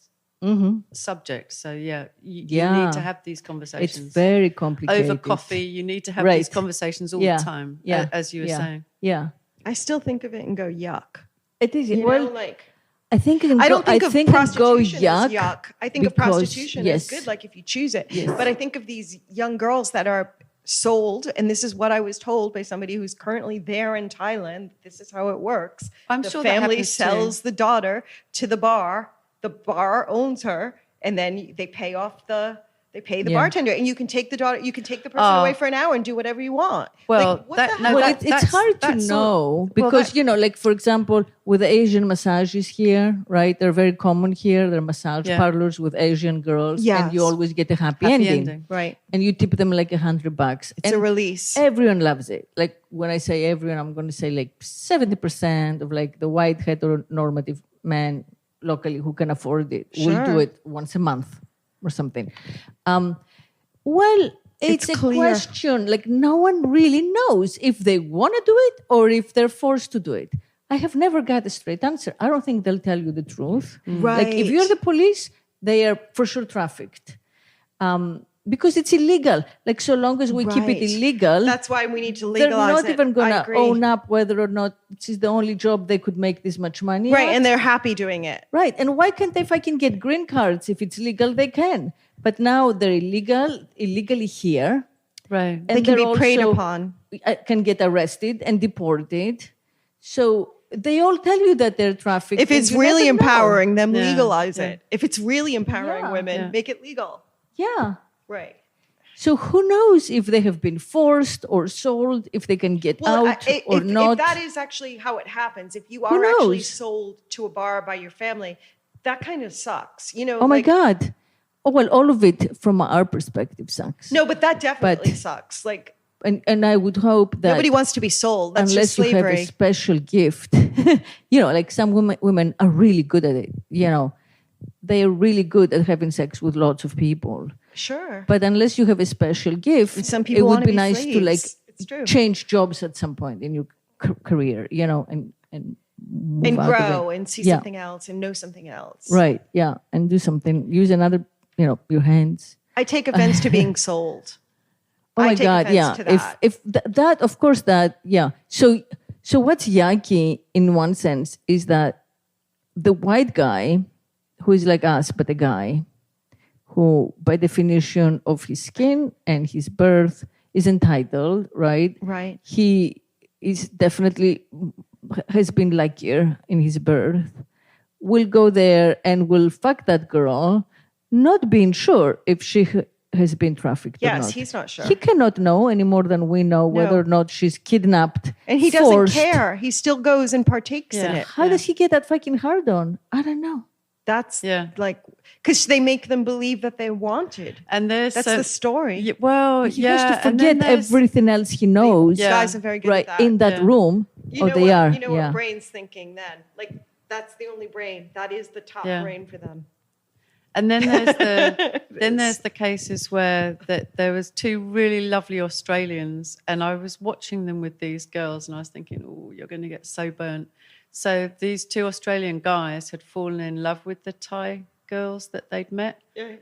C: subject. So you need to have these conversations.
A: It's very complicated.
C: Over coffee, you need to have these conversations all the time, as you were saying.
A: Yeah.
B: I still think of it and go, yuck.
A: It is.
B: I think of prostitution
A: yuck.
B: as yuck. I think of prostitution as good, like if you choose it.
A: Yes.
B: But I think of these young girls that are sold, and this is what I was told by somebody who's currently there in Thailand. This is how it works.
C: I'm
B: the
C: sure
B: family
C: that
B: sells the daughter to the bar. The bar owns her, and then they pay the bartender, and you can take the daughter, you can take the person away for an hour and do whatever you want.
C: Well,
A: it's hard to know because like for example, with the Asian massages here, right? They're very common here. They're massage parlors with Asian girls, and you always get a happy ending,
B: right?
A: And you tip them like $100.
B: It's a release.
A: Everyone loves it. Like when I say everyone, I'm going to say like 70% of like the white heteronormative men locally who can afford it will do it once a month or something. Well, it's a question. Like no one really knows if they want to do it or if they're forced to do it. I have never got a straight answer. I don't think they'll tell you the truth.
B: Right.
A: Like if you're the police, they are for sure trafficked. Because it's illegal. Like so long as we keep it illegal,
B: that's why we need to
A: they're
B: legalize
A: not even going to own
B: up.
A: up whether or not this is the only job they could make this much money.
B: Right,
A: at.
B: and they're happy doing it.
A: Right, and why can't they fucking get green cards? If it's legal, they can. But now they're illegally here.
C: Right.
A: And
B: They can
A: they're
B: be preyed
A: also,
B: upon.
A: Can get arrested and deported. So they all tell you that they're trafficked.
B: If it's
A: and you
B: really
A: never know.
B: empowering them,
C: Yeah,
B: legalize
C: yeah.
B: it. If it's really empowering women, make it legal.
A: Yeah.
B: Right.
A: So who knows if they have been forced or sold, if they can get out or not.
B: If that is actually how it happens, if you
A: Who
B: are actually
A: knows?
B: sold to a bar by your family, that kind of sucks. You know.
A: Oh my
B: like-
A: God. Oh, well, all of it from our perspective sucks.
B: No, but that definitely
A: But-
B: sucks. Like
A: And I would hope that
B: nobody wants to be sold. That's
A: unless
B: just
A: you have
B: slavery.
A: a special gift, like some women are really good at it. They are really good at having sex with lots of people.
B: Sure.
A: But unless you have a special gift,
B: And some
A: it
B: people
A: would
B: wanna
A: be
B: be
A: nice to like
B: slaves. It's true.
A: change jobs at some point in your career, and move
B: And
A: out of
B: grow
A: it.
B: and see
A: Yeah.
B: something else and know something else.
A: Right, yeah, and do something. Use another, your hands.
B: I take offense to being sold.
A: Oh
B: I
A: my
B: take
A: God,
B: offense
A: yeah.
B: to that.
A: If that, of course, that, yeah. So what's yucky in one sense is that the white guy, who is like us, but a guy, who by definition of his skin and his birth is entitled, right?
B: Right.
A: He is definitely, has been luckier in his birth, will go there and will fuck that girl, not being sure if she has been trafficked or
B: Yes,
A: not.
B: he's not sure.
A: He cannot know any more than we know whether or not she's kidnapped.
B: And he doesn't
A: forced.
B: care. He still goes and partakes in
C: Yeah.
B: it.
A: How does he get that fucking hard on? I don't know.
B: That's
C: Yeah.
B: like, because they make them believe that they wanted.
C: And there's
B: That's
C: so-
B: the story.
C: well,
A: He
C: yeah,
A: has to
C: and then
A: forget
C: there's-
A: everything else he knows.
C: Yeah.
B: Guys are very good
A: Right
B: at that.
A: in that
C: Yeah.
A: room.
B: You know
A: they
B: what,
A: are.
B: You know
A: yeah.
B: what brain's thinking then? Like, that's the only brain. That is the top
C: Yeah.
B: brain for them.
C: And then there's the cases where there was two really lovely Australians, and I was watching them with these girls, and I was thinking, oh, you're going to get so burnt. So these two Australian guys had fallen in love with the Thai girls that they'd met,
B: Yeah.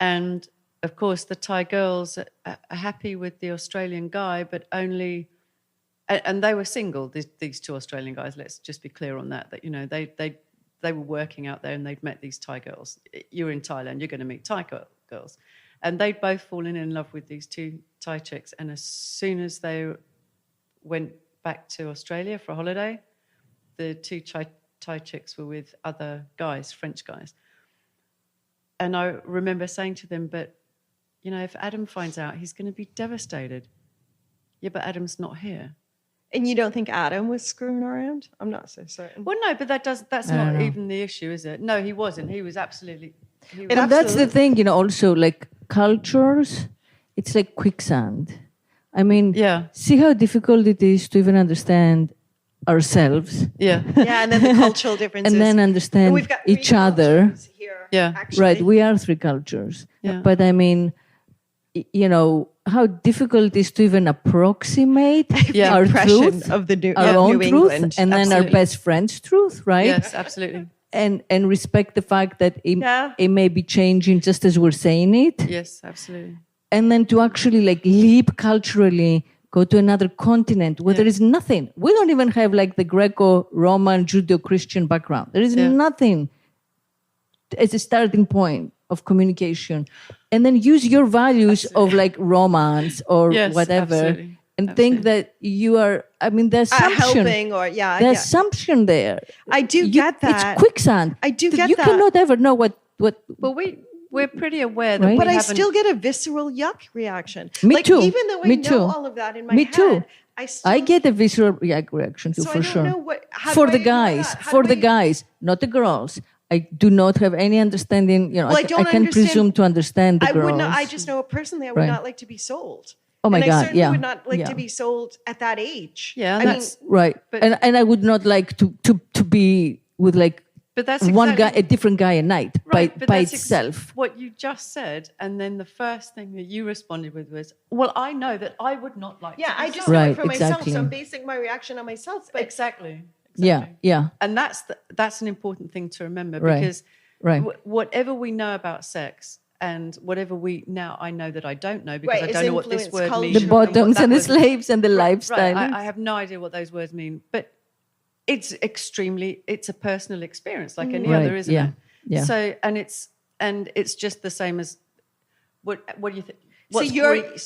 C: and of course the Thai girls are happy with the Australian guy, but only, and they were single. These two Australian guys. Let's just be clear on that. That they were working out there and they'd met these Thai girls. You're in Thailand, you're going to meet Thai girls. And they'd both fallen in love with these two Thai chicks. And as soon as they went back to Australia for a holiday, the two Thai chicks were with other guys, French guys. And I remember saying to them, but, if Adam finds out, he's going to be devastated. Yeah, but Adam's not here.
B: And you don't think Adam was screwing around? I'm not so certain.
C: Well, no, but that's not even the issue, is it? No, he wasn't. He was absolutely...
A: And that's the thing, also like cultures, it's like quicksand. I mean, see how difficult it is to even understand ourselves.
C: Yeah.
B: Yeah, and then the cultural differences.
A: And then understand
B: we've got
A: each
B: three
A: other.
B: cultures Here,
C: Yeah.
B: actually.
A: Right, we are three cultures.
C: Yeah.
A: But I mean, how difficult it is to even approximate
C: Yeah.
A: our
B: Impression
A: truth,
B: of the New,
A: our
B: of
A: own
B: New
A: truth,
B: England.
A: and then our
C: Absolutely.
A: best friend's truth, right?
C: Yes, absolutely.
A: And respect the fact that
B: Yeah.
A: it may be changing just as we're saying it.
C: Yes, absolutely.
A: And then to actually like leap culturally, go to another continent where there is nothing. We don't even have like the Greco-Roman, Judeo-Christian background. There is nothing as a starting point of communication. And then use your values of like romance or
C: Yes,
A: whatever
C: absolutely.
A: and think that you are, I mean, the assumption.
B: helping or, yeah.
A: The
B: yeah.
A: assumption there.
B: I do get that.
A: It's quicksand.
B: I do get
A: you
B: that.
A: cannot ever know what
C: Well, we're pretty aware that
A: Right?
C: we
B: But I
C: haven't...
B: still get a visceral yuck reaction.
A: Me
B: like,
A: too.
B: Even though I
A: Me
B: know
A: too.
B: all of that in my
A: Me
B: head,
A: too.
B: I still
A: I get a visceral reaction too,
B: So I
A: for
B: don't
A: sure.
B: know how
A: For
B: do
A: the
B: I ignore
A: guys,
B: that? How
A: for
B: do
A: the
B: I-
A: guys, not the girls. I do not have any understanding.
B: Well, I
A: I
B: don't
A: can
B: understand-
A: presume to understand the
B: I
A: girls.
B: would not. I just know personally, I would
A: Right.
B: not like to be sold.
A: Oh my
B: and I
A: God,
B: certainly
A: yeah,
B: would not like
A: yeah.
B: to be sold at that age.
C: Yeah,
B: I
C: and
B: mean,
C: that's...
A: Right,
C: But-
A: and I would not like to be with like
C: But that's
A: one guy,
C: exactly-
A: a different guy a night
C: Right, but
A: by
C: that's
A: itself.
C: what you just said, and then the first thing that you responded with was, well, I know that I would not like
B: yeah,
C: to be
B: I just
C: sold.
B: know
A: Right,
B: it for myself,
A: exactly.
B: so I'm basing my reaction on myself. But
C: Exactly.
A: Yeah.
C: And that's an important thing to remember,
A: Right.
C: because
A: Right.
C: whatever we know about sex and whatever I know that I don't know, because I don't know what this
B: influence,
C: word means.
A: The
B: culture.
A: bottoms and the
C: word-
A: slaves and the
C: Right,
A: lifestyle.
C: I have no idea what those words mean, but it's a personal experience like any
A: Right,
C: other, isn't
A: yeah,
C: it?
A: yeah.
C: So, and it's just the same as what do you think?
B: So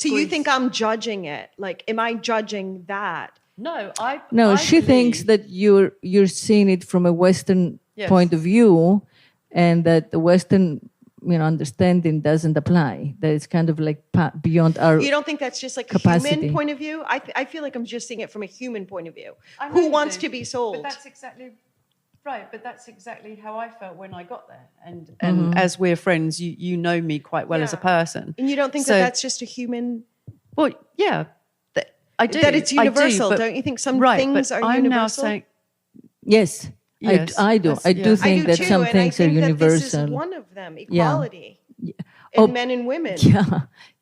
B: you think I'm judging it? Like, am I judging that?
C: No,
A: No,
C: I
A: she thinks
C: believe-
A: that you're seeing it from a Western
C: Yes.
A: point of view, and that the Western understanding doesn't apply. That it's kind of like beyond our.
B: You don't think that's just like a
A: capacity.
B: human point of view? I feel like I'm just seeing it from a human point of view.
C: I know
B: Who
C: you
B: wants
C: do,
B: to be sold?
C: But that's exactly right. But that's exactly how I felt when I got there. And
A: Mm-hmm.
C: as we're friends, you know me quite well as a
B: Yeah.
C: person.
B: And you don't think
C: So-
B: that that's just a human?
C: Well, yeah, I do.
B: That it's
C: I do,
B: universal?
C: but-
B: don't you think some
C: right,
B: things
C: but
B: are
C: I'm
B: universal?
C: now saying
A: Yes,
C: Yes,
A: I do.
C: that's-
A: I do
C: yeah.
A: think
B: I do
A: that
B: too,
A: some
B: and
A: things
B: I
A: are
B: think that
A: universal.
B: this is one of them: equality
A: Oh,
B: in men and women.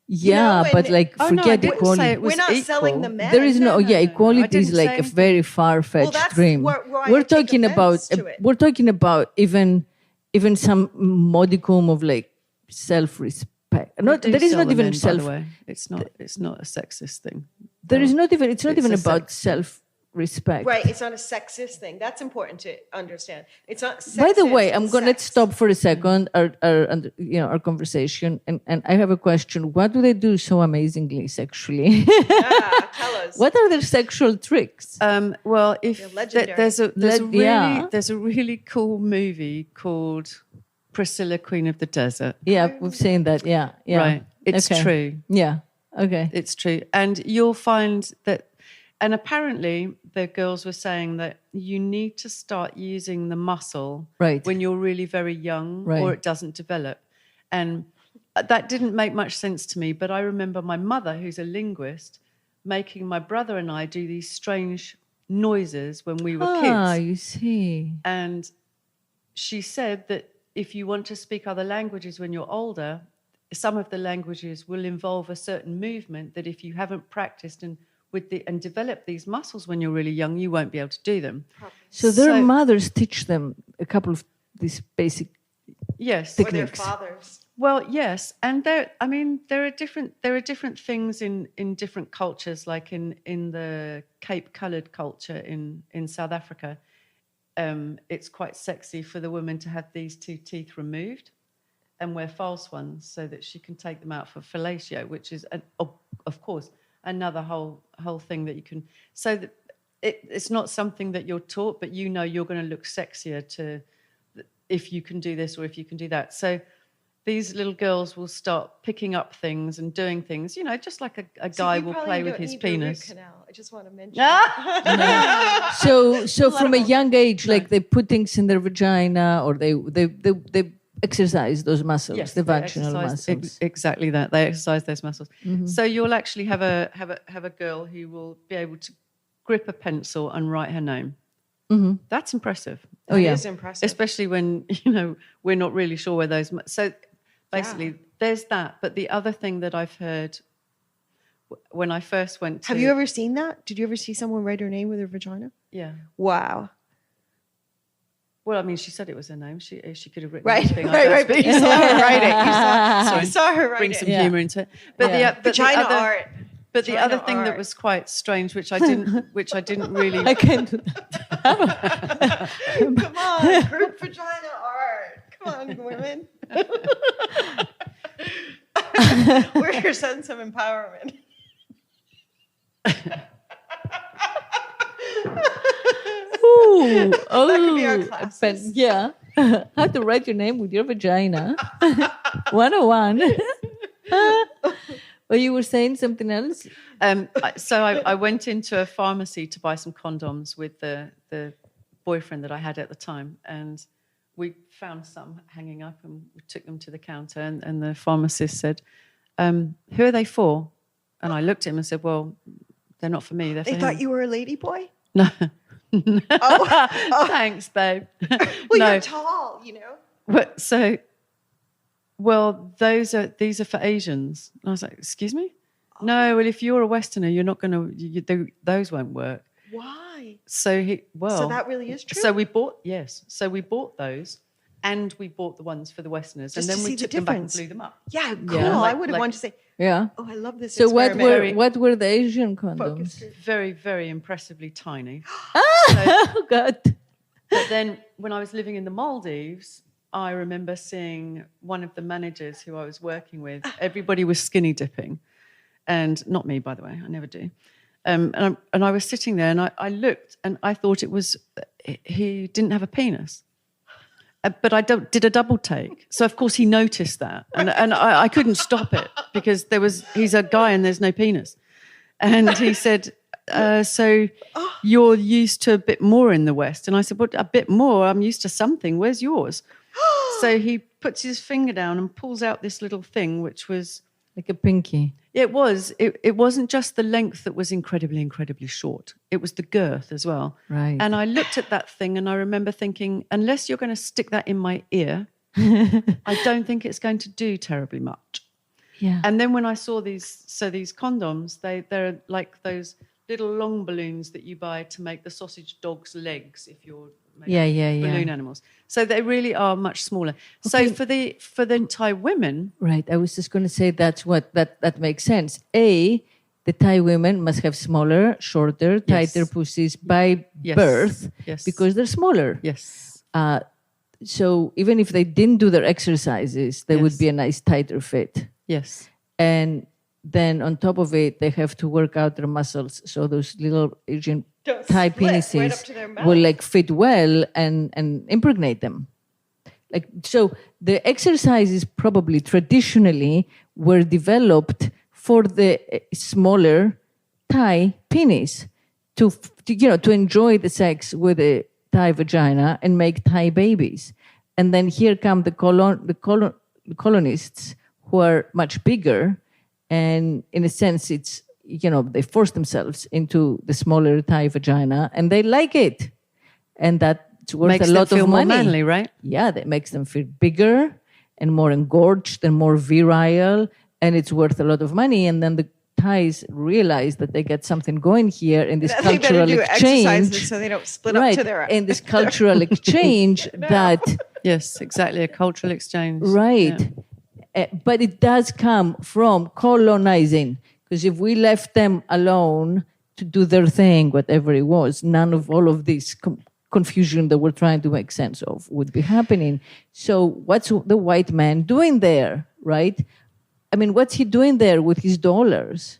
A: Yeah,
B: know,
A: but
B: and-
A: like
C: Oh, no, I
A: forget
C: didn't
A: equality.
C: say it was
B: We're not selling
C: equal.
B: the men.
A: There is no,
C: No, I
A: equality is
C: didn't
A: like
C: say
A: a
C: anything.
A: very far-fetched
B: that's
A: dream.
B: where I
A: We're
B: take
A: talking about
B: offense to it.
A: we're talking about even some modicum of like self-respect.
C: We
A: Not
C: do
A: there is
C: sell
A: not
C: the
A: even
C: men,
A: self.
C: By the way, it's not a sexist thing.
A: There is not even. It's not
C: It's
A: even
C: a
A: about
C: sex-
A: self-respect.
B: Right, it's not a sexist thing. That's important to understand. It's not sexist.
A: By the way, I'm
B: it's
A: going to
B: sex.
A: stop for a second our conversation, and I have a question. What do they do so amazingly sexually?
B: Yeah, tell us.
A: What are their sexual tricks?
C: Well, if
B: They're legendary.
C: there's a really cool movie called Priscilla, Queen of the Desert.
A: Yeah, we've seen that. Yeah.
C: Right, it's
A: Okay.
C: true.
A: Yeah. Okay.
C: It's true. And you'll find that, and apparently the girls were saying that you need to start using the muscle
A: Right.
C: when you're really very young,
A: Right.
C: or it doesn't develop. And that didn't make much sense to me. But I remember my mother, who's a linguist, making my brother and I do these strange noises when we were kids.
A: You see.
C: And she said that if you want to speak other languages when you're older, some of the languages will involve a certain movement that if you haven't practiced and developed these muscles when you're really young, you won't be able to do them.
A: So their mothers teach them a couple of these basic.
C: Yes.
B: Or their
A: techniques.
B: fathers.
C: Well, yes, and there are different things in different cultures, like in the Cape Coloured culture in South Africa. It's quite sexy for the woman to have these two teeth removed and wear false ones so that she can take them out for fellatio, which is, of course, another whole thing that you can. So that it's not something that you're taught, but you know you're going to look sexier if you can do this or if you can do that. So these little girls will start picking up things and doing things, just like a guy will play with his penis.
B: Canal. I just want to mention.
A: So from a young age, like they put things in their vagina, or they exercise those muscles,
C: Yes,
A: the
C: they
A: vaginal
C: exercise-
A: muscles.
C: Exactly that. They exercise those muscles.
A: Mm-hmm.
C: So you'll actually have a girl who will be able to grip a pencil and write her name.
A: Mm-hmm.
C: That's impressive.
A: Oh yeah.
B: It is impressive.
C: Especially when we're not really sure where those. So basically, there's that. But the other thing that I've heard when I first went to,
B: Have you ever seen that? Did you ever see someone write her name with her vagina?
C: Yeah.
B: Wow.
C: Well, I mean, she said it was her name. She could have written
B: Right,
C: anything.
B: right. But you saw her write it. You saw her write
C: Bring
B: it.
C: some
A: Yeah.
C: humour into it. But
A: Yeah.
C: but
B: Vagina
C: other,
B: art.
C: But the
B: Vagina
C: other thing that
B: art.
C: was quite strange, which I didn't really.
A: I can't do that.
B: Come on, group vagina art. Come on, women. We're your sense of empowerment.
A: Ooh,
B: could be our
A: but
B: classes.
A: yeah. How to write your name with your vagina. 101. Well, you were saying something else?
C: So I went into a pharmacy to buy some condoms with the boyfriend that I had at the time, and we found some hanging up, and we took them to the counter, and the pharmacist said, "Who are they for?" And I looked at him and said, "Well, they're not for me. They're
B: They
C: for
B: thought
C: him."
B: you were a lady boy?
C: No.
B: Oh.
C: Thanks, babe.
B: Well,
C: No.
B: you're tall,
C: These are for Asians. And I was like, excuse me? No, well, if you're a Westerner, you're not going to, those won't work.
B: Why? my.
C: So
B: So that really is true?
C: So we bought those, and we bought the ones for the Westerners,
B: Just
C: and then
B: to
C: we
B: see the
C: took them back and
B: difference.
C: blew them up.
B: Yeah, cool.
A: Yeah.
B: I would have wanted to say,
A: Yeah.
B: oh, I love this
A: So
B: experiment.
A: what were the Asian condoms?
B: Focus group.
C: Very, very impressively tiny.
A: Oh God.
C: But then when I was living in the Maldives, I remember seeing one of the managers who I was working with. Everybody was skinny dipping, and not me, by the way. I never do. And I was sitting there, and I looked, and I thought he didn't have a penis. But I did a double take. So, of course, he noticed that. And I couldn't stop it because he's a guy and there's no penis. And he said, so you're used to a bit more in the West. And I said, what, a bit more? I'm used to something. Where's yours? So he puts his finger down and pulls out this little thing, which was...
A: Like a pinky.
C: It was. It wasn't just the length that was incredibly, incredibly short. It was the girth as well.
A: Right.
C: And I looked at that thing and I remember thinking, unless you're going to stick that in my ear, I don't think it's going to do terribly much.
A: Yeah.
C: And then when I saw these condoms, they're like those little long balloons that you buy to make the sausage dog's legs if you're making balloon animals. So they really are much smaller.
A: Okay.
C: So for the Thai women,
A: Right. I was just going to say that's what that makes sense. The Thai women must have smaller, shorter, tighter pussies by birth because they're smaller.
C: Yes.
A: So even if they didn't do their exercises, they would be a nice tighter fit.
C: Yes.
A: And then on top of it, they have to work out their muscles. So those little Asian Thai penises will like fit well and impregnate them. Like, so the exercises probably traditionally were developed for the smaller Thai penis to enjoy the sex with a Thai vagina and make Thai babies. And then here come the colonists who are much bigger. And in a sense, it's, they force themselves into the smaller Thai vagina and they like it. And that's worth
C: makes
A: a lot
C: them feel
A: of money.
C: More manly, right?
A: Yeah, that makes them feel bigger and more engorged and more virile. And it's worth a lot of money. And then the Thais realize that they get something going here in this cultural exchange.
B: So they don't split up to their...
A: In this cultural exchange that...
C: Yes, exactly, a cultural exchange.
A: Right. Yeah. But it does come from colonizing. Because if we left them alone to do their thing, whatever it was, none of all of this confusion that we're trying to make sense of would be happening. So what's the white man doing there, right? I mean, what's he doing there with his dollars?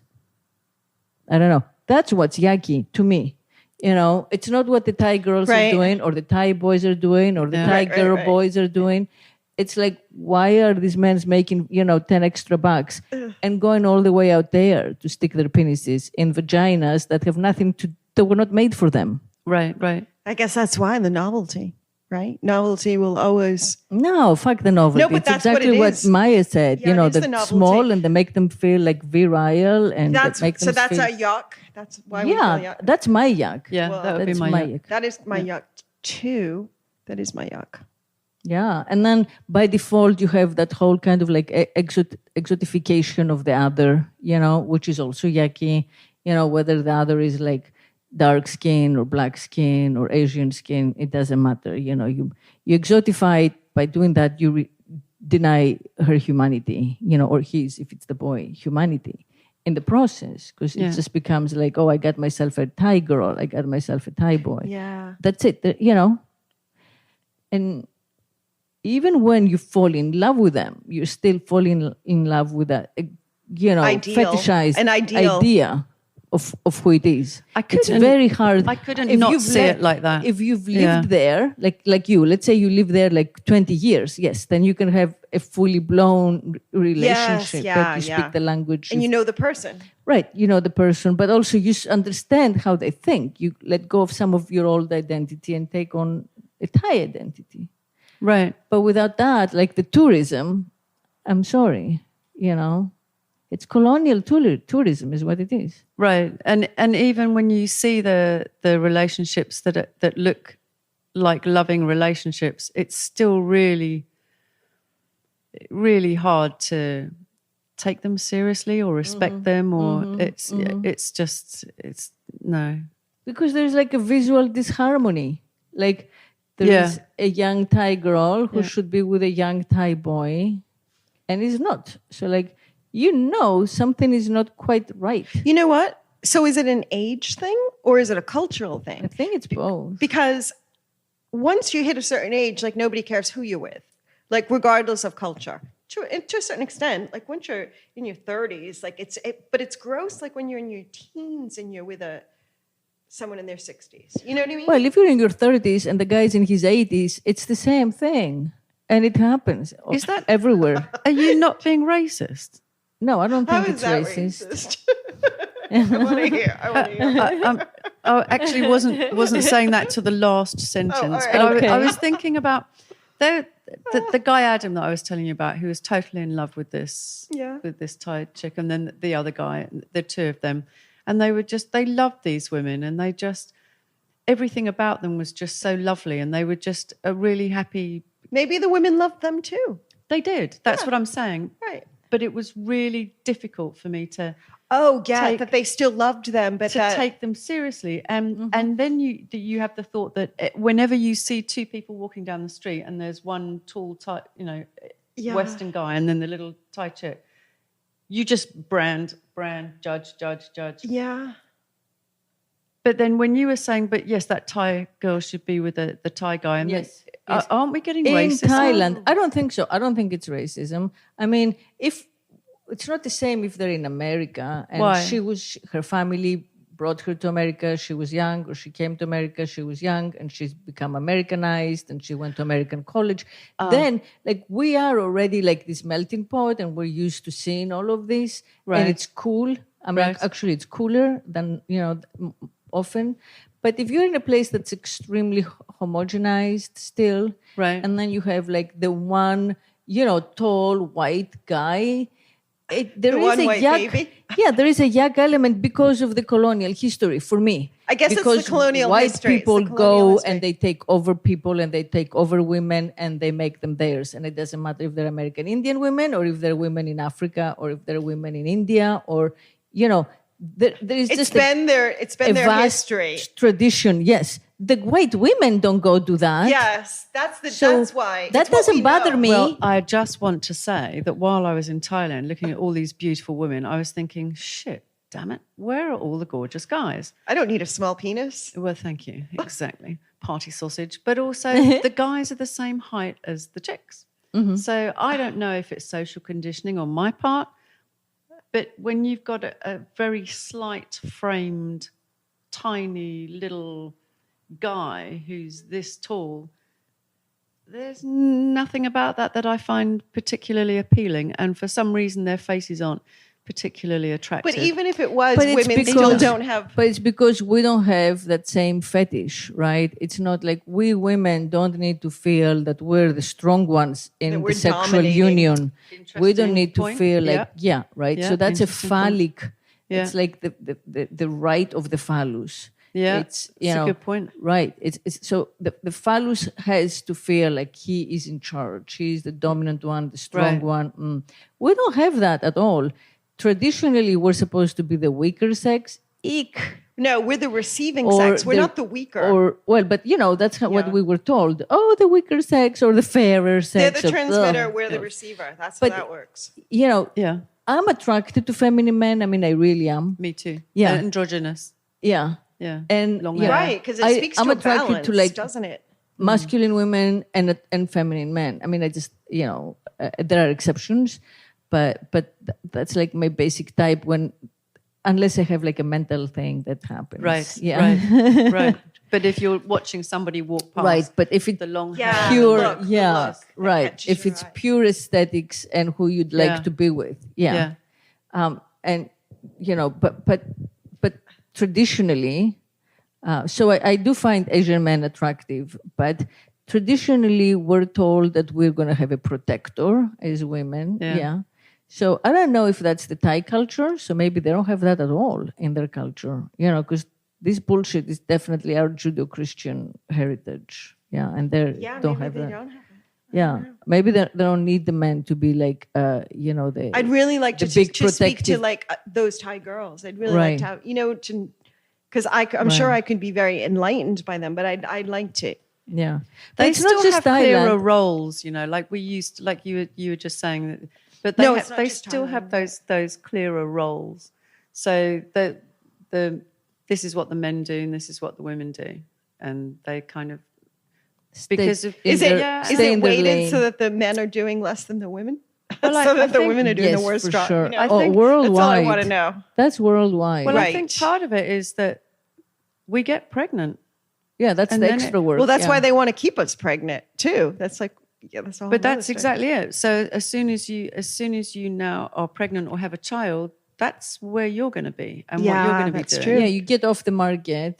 A: I don't know. That's what's yucky to me. It's not what the Thai girls are doing or the Thai boys are doing or the Thai girl boys are doing. It's like, why are these men making, 10 extra bucks and going all the way out there to stick their penises in vaginas that have nothing that were not made for them?
C: Right, right.
B: I guess that's why the novelty, right? Novelty will always...
A: No, fuck the novelty.
B: No, but
A: it's
B: that's
A: exactly what Maya said.
B: Yeah,
A: they're small and they make them feel like virile and
B: that's
A: make them
B: so that's
A: feel...
B: a yuck. That's why we feel yuck.
A: That's my yuck.
C: Yeah, that would be my yuck.
B: That is my yuck too. That is my yuck.
A: Yeah, and then by default you have that whole kind of like exotification of the other, which is also yucky. Whether the other is like dark skin or black skin or Asian skin, it doesn't matter. You exotify it. By doing that, you deny her humanity, or his, if it's the boy, humanity in the process, because it just becomes like, oh, I got myself a Thai girl, I got myself a Thai boy.
B: Yeah,
A: that's it. And even when you fall in love with them, you're still falling in love with that, fetishized idea of who it is. It's very hard.
C: I couldn't not see it like that.
A: If you've lived there, like you, let's say you live there like 20 years, yes, then you can have a fully blown relationship that you speak the language.
B: And you know the person.
A: Right, you know the person, but also you understand how they think. You let go of some of your old identity and take on a Thai identity.
C: Right.
A: But without that, like the tourism, I'm sorry, it's colonial tourism is what it is.
C: Right. And even when you see the relationships that look like loving relationships, it's still really, really hard to take them seriously or respect them, or it's no.
A: Because there's like a visual disharmony. Like there's a young Thai girl who should be with a young Thai boy and is not. So like, something is not quite right.
B: You know what? So is it an age thing or is it a cultural thing?
A: I think it's both.
B: Because once you hit a certain age, like nobody cares who you're with, like regardless of culture. To a certain extent, like once you're in your 30s, like but it's gross. Like when you're in your teens and you're with someone in their 60s. You know what I mean?
A: Well, if you're in your 30s and the guy's in his 80s, it's the same thing, and it happens.
C: Is that
A: everywhere?
C: Are you not being racist?
A: No, I don't think
B: How
A: it's
B: is that
A: racist.
B: I want to hear.
C: I actually wasn't saying that to the last sentence,
B: right.
C: but
A: Okay.
C: I was thinking about the guy Adam that I was telling you about, who was totally in love with this Thai chick, and then the other guy, the two of them, and they loved these women, and everything about them was just so lovely, and they were just a really happy.
B: Maybe the women loved them too.
C: They did. That's what I'm saying.
B: Right.
C: But it was really difficult for me to.
B: Oh, yeah, that they still loved them, but
C: take them seriously. And then you have the thought that whenever you see two people walking down the street and there's one tall Thai, Western guy and then the little Thai chick, you just brand, judge.
B: Yeah.
C: But then when you were saying, but yes, that Thai girl should be with the Thai guy. And
A: Yes.
C: Aren't we getting
A: In
C: racist?
A: Thailand, I don't think so. I don't think it's racism. I mean, it's not the same if they're in America and
C: Why?
A: her family brought her to America, she was young, or she came to America, she was young, and she's become Americanized and she went to American college. Then, like, we are already like this melting pot and we're used to seeing all of this.
C: Right.
A: And it's cool. I mean, actually, it's cooler than, often. But if you're in a place that's extremely homogenized still,
C: Right.
A: and then you have like the one, tall white guy, there is a yak. Yeah, there is a yak element because of the colonial history for me.
B: I guess
A: because
B: it's the colonial
A: white
B: history.
A: people
B: It's the colonial
A: go
B: history.
A: and they take over people and they take over women and they make them theirs. And it doesn't matter if they're American Indian women or if they're women in Africa or if they're women in India or, there is just
B: It's been their
A: vast
B: history.
A: tradition. Yes, the white women don't go do that.
B: Yes, that's why.
A: That
B: It's what
A: doesn't
B: we
A: bother
B: know.
A: me.
C: Well, I just want to say that while I was in Thailand looking at all these beautiful women, I was thinking, shit, damn it, where are all the gorgeous guys?
B: I don't need a small penis.
C: Well, thank you. Exactly. Party sausage. But also the guys are the same height as the chicks.
A: Mm-hmm.
C: So I don't know if it's social conditioning on my part, but when you've got a very slight framed, tiny little guy who's this tall, there's nothing about that I find particularly appealing. And for some reason, their faces aren't particularly attractive.
B: But even if it was,
A: But it's
B: women still
A: because-
B: don't have.
A: But it's because we don't have that same fetish, right? It's not like we women don't need to feel that we're the strong ones
B: That
A: in
B: we're
A: the sexual
B: dominating.
A: union. We don't
C: Interesting
A: need to
C: point.
A: feel like,
C: Yeah.
A: right?
C: Yeah,
A: So that's a
C: interesting point.
A: phallic.
C: Yeah.
A: It's like the right of the phallus.
C: Yeah,
A: it's
C: that's a good point.
A: Right. It's so the phallus has to feel like he is in charge. He's the dominant one, the strong
C: Right.
A: one. We don't have that at all. Traditionally, we're supposed to be the weaker sex. Eek.
B: No, we're the receiving
A: Or
B: sex. We're
A: the-
B: not the weaker.
A: But that's what
B: Yeah.
A: we were told. Oh, the weaker sex or the fairer sex.
B: They're the
A: of-
B: transmitter.
A: ugh.
B: We're the receiver. That's
A: But-
B: how that works.
C: Yeah,
A: I'm attracted to feminine men. I mean, I really am.
C: me too.
A: Yeah.
C: androgynous.
A: Yeah.
C: Yeah.
A: And
C: Long
A: yeah,
C: hair.
B: Right, because it
A: I-
B: speaks
A: I'm
B: to a
A: attracted
B: balance,
A: to like
B: doesn't it?
A: masculine women and feminine men. I mean, I just there are exceptions, but that's like my basic type. Unless I have like a mental thing that happens.
C: Right.
A: Yeah.
C: Right. Right. But if you're watching somebody walk past,
A: Right. But if it's
C: the long
B: Yeah.
C: hair,
A: pure,
B: look, the
A: yeah,
B: look that
A: right.
B: catches
A: If
B: your
A: it's
B: eye.
A: pure aesthetics and who you'd like
C: Yeah.
A: to be with, yeah. And but traditionally, so I do find Asian men attractive, but traditionally we're told that we're going to have a protector as women,
C: Yeah.
A: So I don't know if that's the Thai culture. So maybe they don't have that at all in their culture, because this bullshit is definitely our Judeo-Christian heritage, and they don't have that.
B: don't have it.
A: Yeah, maybe they don't need the men to be like,
B: I'd really like
A: The
B: to
A: big
B: speak to
A: protective-
B: like those Thai girls. I'd really
A: Right.
B: like to have, Because I'm sure I could be very enlightened by them, but I'd like to.
A: Yeah.
C: They
A: It's
C: still
A: not just
C: have clearer
A: Thailand.
C: roles, like we used to, like you were just saying that, but
B: No, it's not
C: they
B: just
C: still have
B: Thailand.
C: those clearer roles. So this is what the men do and this is what the women do, and they kind of because of
B: Is
A: their-
B: it
A: stay in their
B: weighted
A: lane.
B: so that the men are doing less than the women?
C: Well,
B: so
C: I
B: that the
C: think-
B: women are doing the
A: Yes,
B: worst
A: for
B: job.
A: sure.
B: You know?
C: I
A: Oh,
C: think
A: worldwide.
B: that's all I want to know.
A: That's worldwide.
C: well, I think
B: Right.
C: part of it is that we get pregnant.
A: Yeah, that's
C: And
A: the
C: then
A: extra work.
B: Well, that's
A: yeah.
B: why they want to keep us pregnant too. That's like, that's all.
C: But that's exactly it. So as soon as you now are pregnant or have a child, that's where you're going to be and what
B: Yeah,
C: you're going to be
B: that's
C: doing.
B: true.
A: Yeah, you get off the market.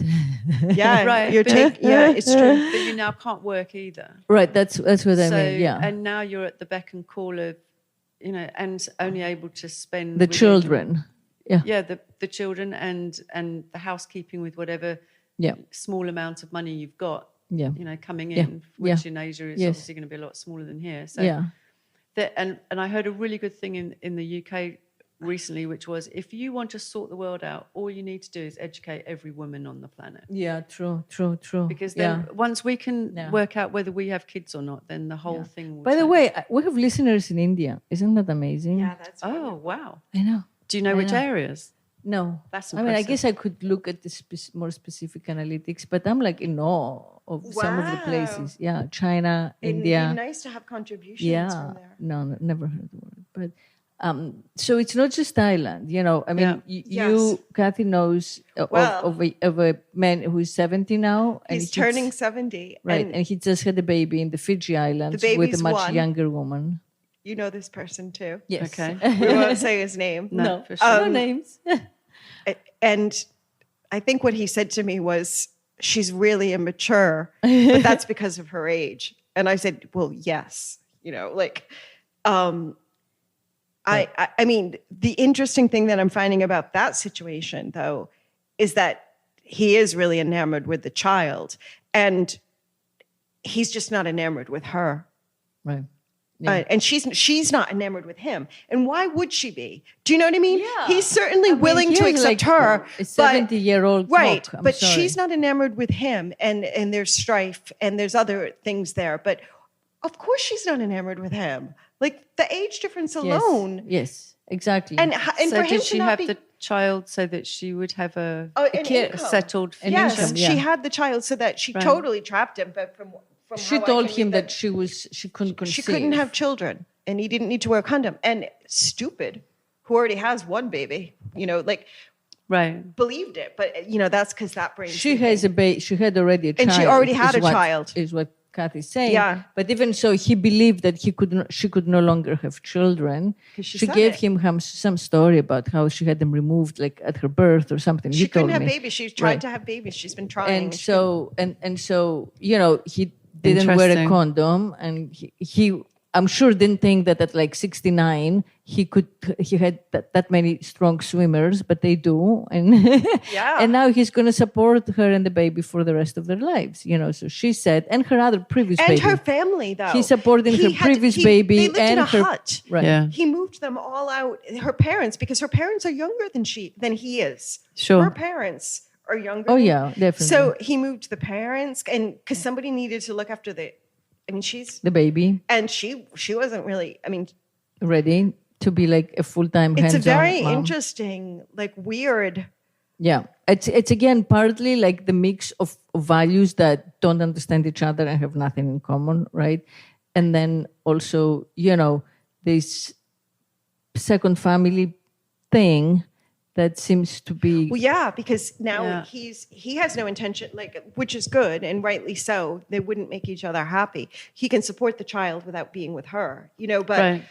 B: Yeah,
C: Right,
B: You're
C: but-
B: yeah, it's true.
C: But you now can't work either.
A: Right, that's what I
C: So,
A: mean. Yeah.
C: and now you're at the beck and call of, and only able to spend
A: The
C: within-
A: children. Yeah.
C: Yeah, the children and the housekeeping with whatever
A: Yeah.
C: small amount of money you've got.
A: Yeah.
C: Coming
A: Yeah.
C: in, which
A: Yeah.
C: in Asia is
A: Yes.
C: obviously going to be a lot smaller than here. So
A: Yeah.
C: and I heard a really good thing in the UK recently, which was if you want to sort the world out, all you need to do is educate every woman on the planet.
A: Yeah, true.
C: Because then once we can
A: Yeah.
C: work out whether we have kids or not, then the whole thing will
A: By the
C: change.
A: way, we have listeners in India. Isn't that amazing?
B: Yeah, that's.
C: Oh, wow.
A: I know.
C: Do you know which areas?
A: No.
C: That's
A: I mean, I
C: impressive.
A: guess I could look at the more specific analytics, but I'm like in awe of some of the
B: Wow.
A: places. Yeah, China,
B: It'd
A: India.
B: be nice to have contributions
A: Yeah,
B: from there.
A: no, never heard the word. But so it's not just Thailand. I mean,
C: Yeah.
A: you, Kathy, knows
B: Well-
A: of a man who is 70 now, and
B: He's turning 70,
A: right,
B: and
A: and he just had a baby in the Fiji Islands with a
B: baby's
A: much
B: one.
A: younger woman.
B: you know this person too.
A: Yes.
C: Okay.
B: We won't say his name.
C: No, for sure.
A: No names.
B: And I think what he said to me was, "She's really immature, but that's because of her age." And I said, "Well, yes, I mean, the interesting thing that I'm finding about that situation, though, is that he is really enamored with the child, and he's just not enamored with her."
A: Right.
B: And she's not enamored with him. And why would she be? Do you know what I mean?
A: Yeah.
B: He's certainly
A: I mean,
B: willing
A: he
B: to
A: has,
B: accept
A: like,
B: her.
A: a
B: but
A: 70-year-old
B: right.
A: cock, I'm
B: But
A: sorry.
B: she's not enamored with him. And there's strife and there's other things there. But of course she's not enamored with him. Like the age difference alone.
A: Yes, exactly.
B: And
C: So
B: for him
C: did
B: to
C: she
B: not
C: have
B: be
C: the child so that she would have a
B: an
A: kid-
B: income.
C: settled
A: An
B: Yes,
A: income,
B: she
A: yeah.
B: had the child so that she
C: Right.
B: totally trapped him. But from
A: she
B: how I
A: told
B: can
A: him
B: read
A: that she couldn't conceive.
B: she couldn't have children and he didn't need to wear a condom. And stupid, who already has one baby,
C: right.
B: believed it. But that's because that brain.
A: She has a baby. She had already a child.
B: And she already had
A: is
B: a child.
A: Is what Kathy's saying.
B: Yeah.
A: But even so, he believed that she could no longer have children.
B: 'Cause she
A: She
B: said
A: gave
B: it.
A: him some story about how she had them removed, like at her birth or something.
B: She
A: He
B: couldn't
A: told
B: have
A: me.
B: babies. She's tried
A: Right.
B: to have babies. She's been trying.
A: And so he didn't wear a
C: Interesting.
A: condom, and he I'm sure didn't think that at like 69 he had that many strong swimmers, but they do, and
B: Yeah.
A: and now he's going to support her and the baby for the rest of their lives, So she said, and her other previous
B: and
A: baby,
B: her family, though.
A: He's supporting her previous baby
B: They lived
A: and
B: in a
A: her
B: hut.
A: right.
C: Yeah.
B: He moved them all out. Her parents, because her parents are younger than he is.
C: Sure.
B: Her parents are younger.
A: Oh
B: than-
A: yeah, definitely.
B: So he moved the parents, and because somebody needed to look after
A: the baby
B: and she wasn't really. I mean,
A: ready to be like a full-time
B: it's a
A: hands-on
B: very
A: mom.
B: interesting, like weird.
A: Yeah, it's again partly like the mix of values that don't understand each other and have nothing in common, right? And then also, this second family thing that seems to be
B: Well, yeah, because now
C: Yeah.
B: he has no intention, which is good and rightly so. They wouldn't make each other happy. He can support the child without being with her, but.
C: Right.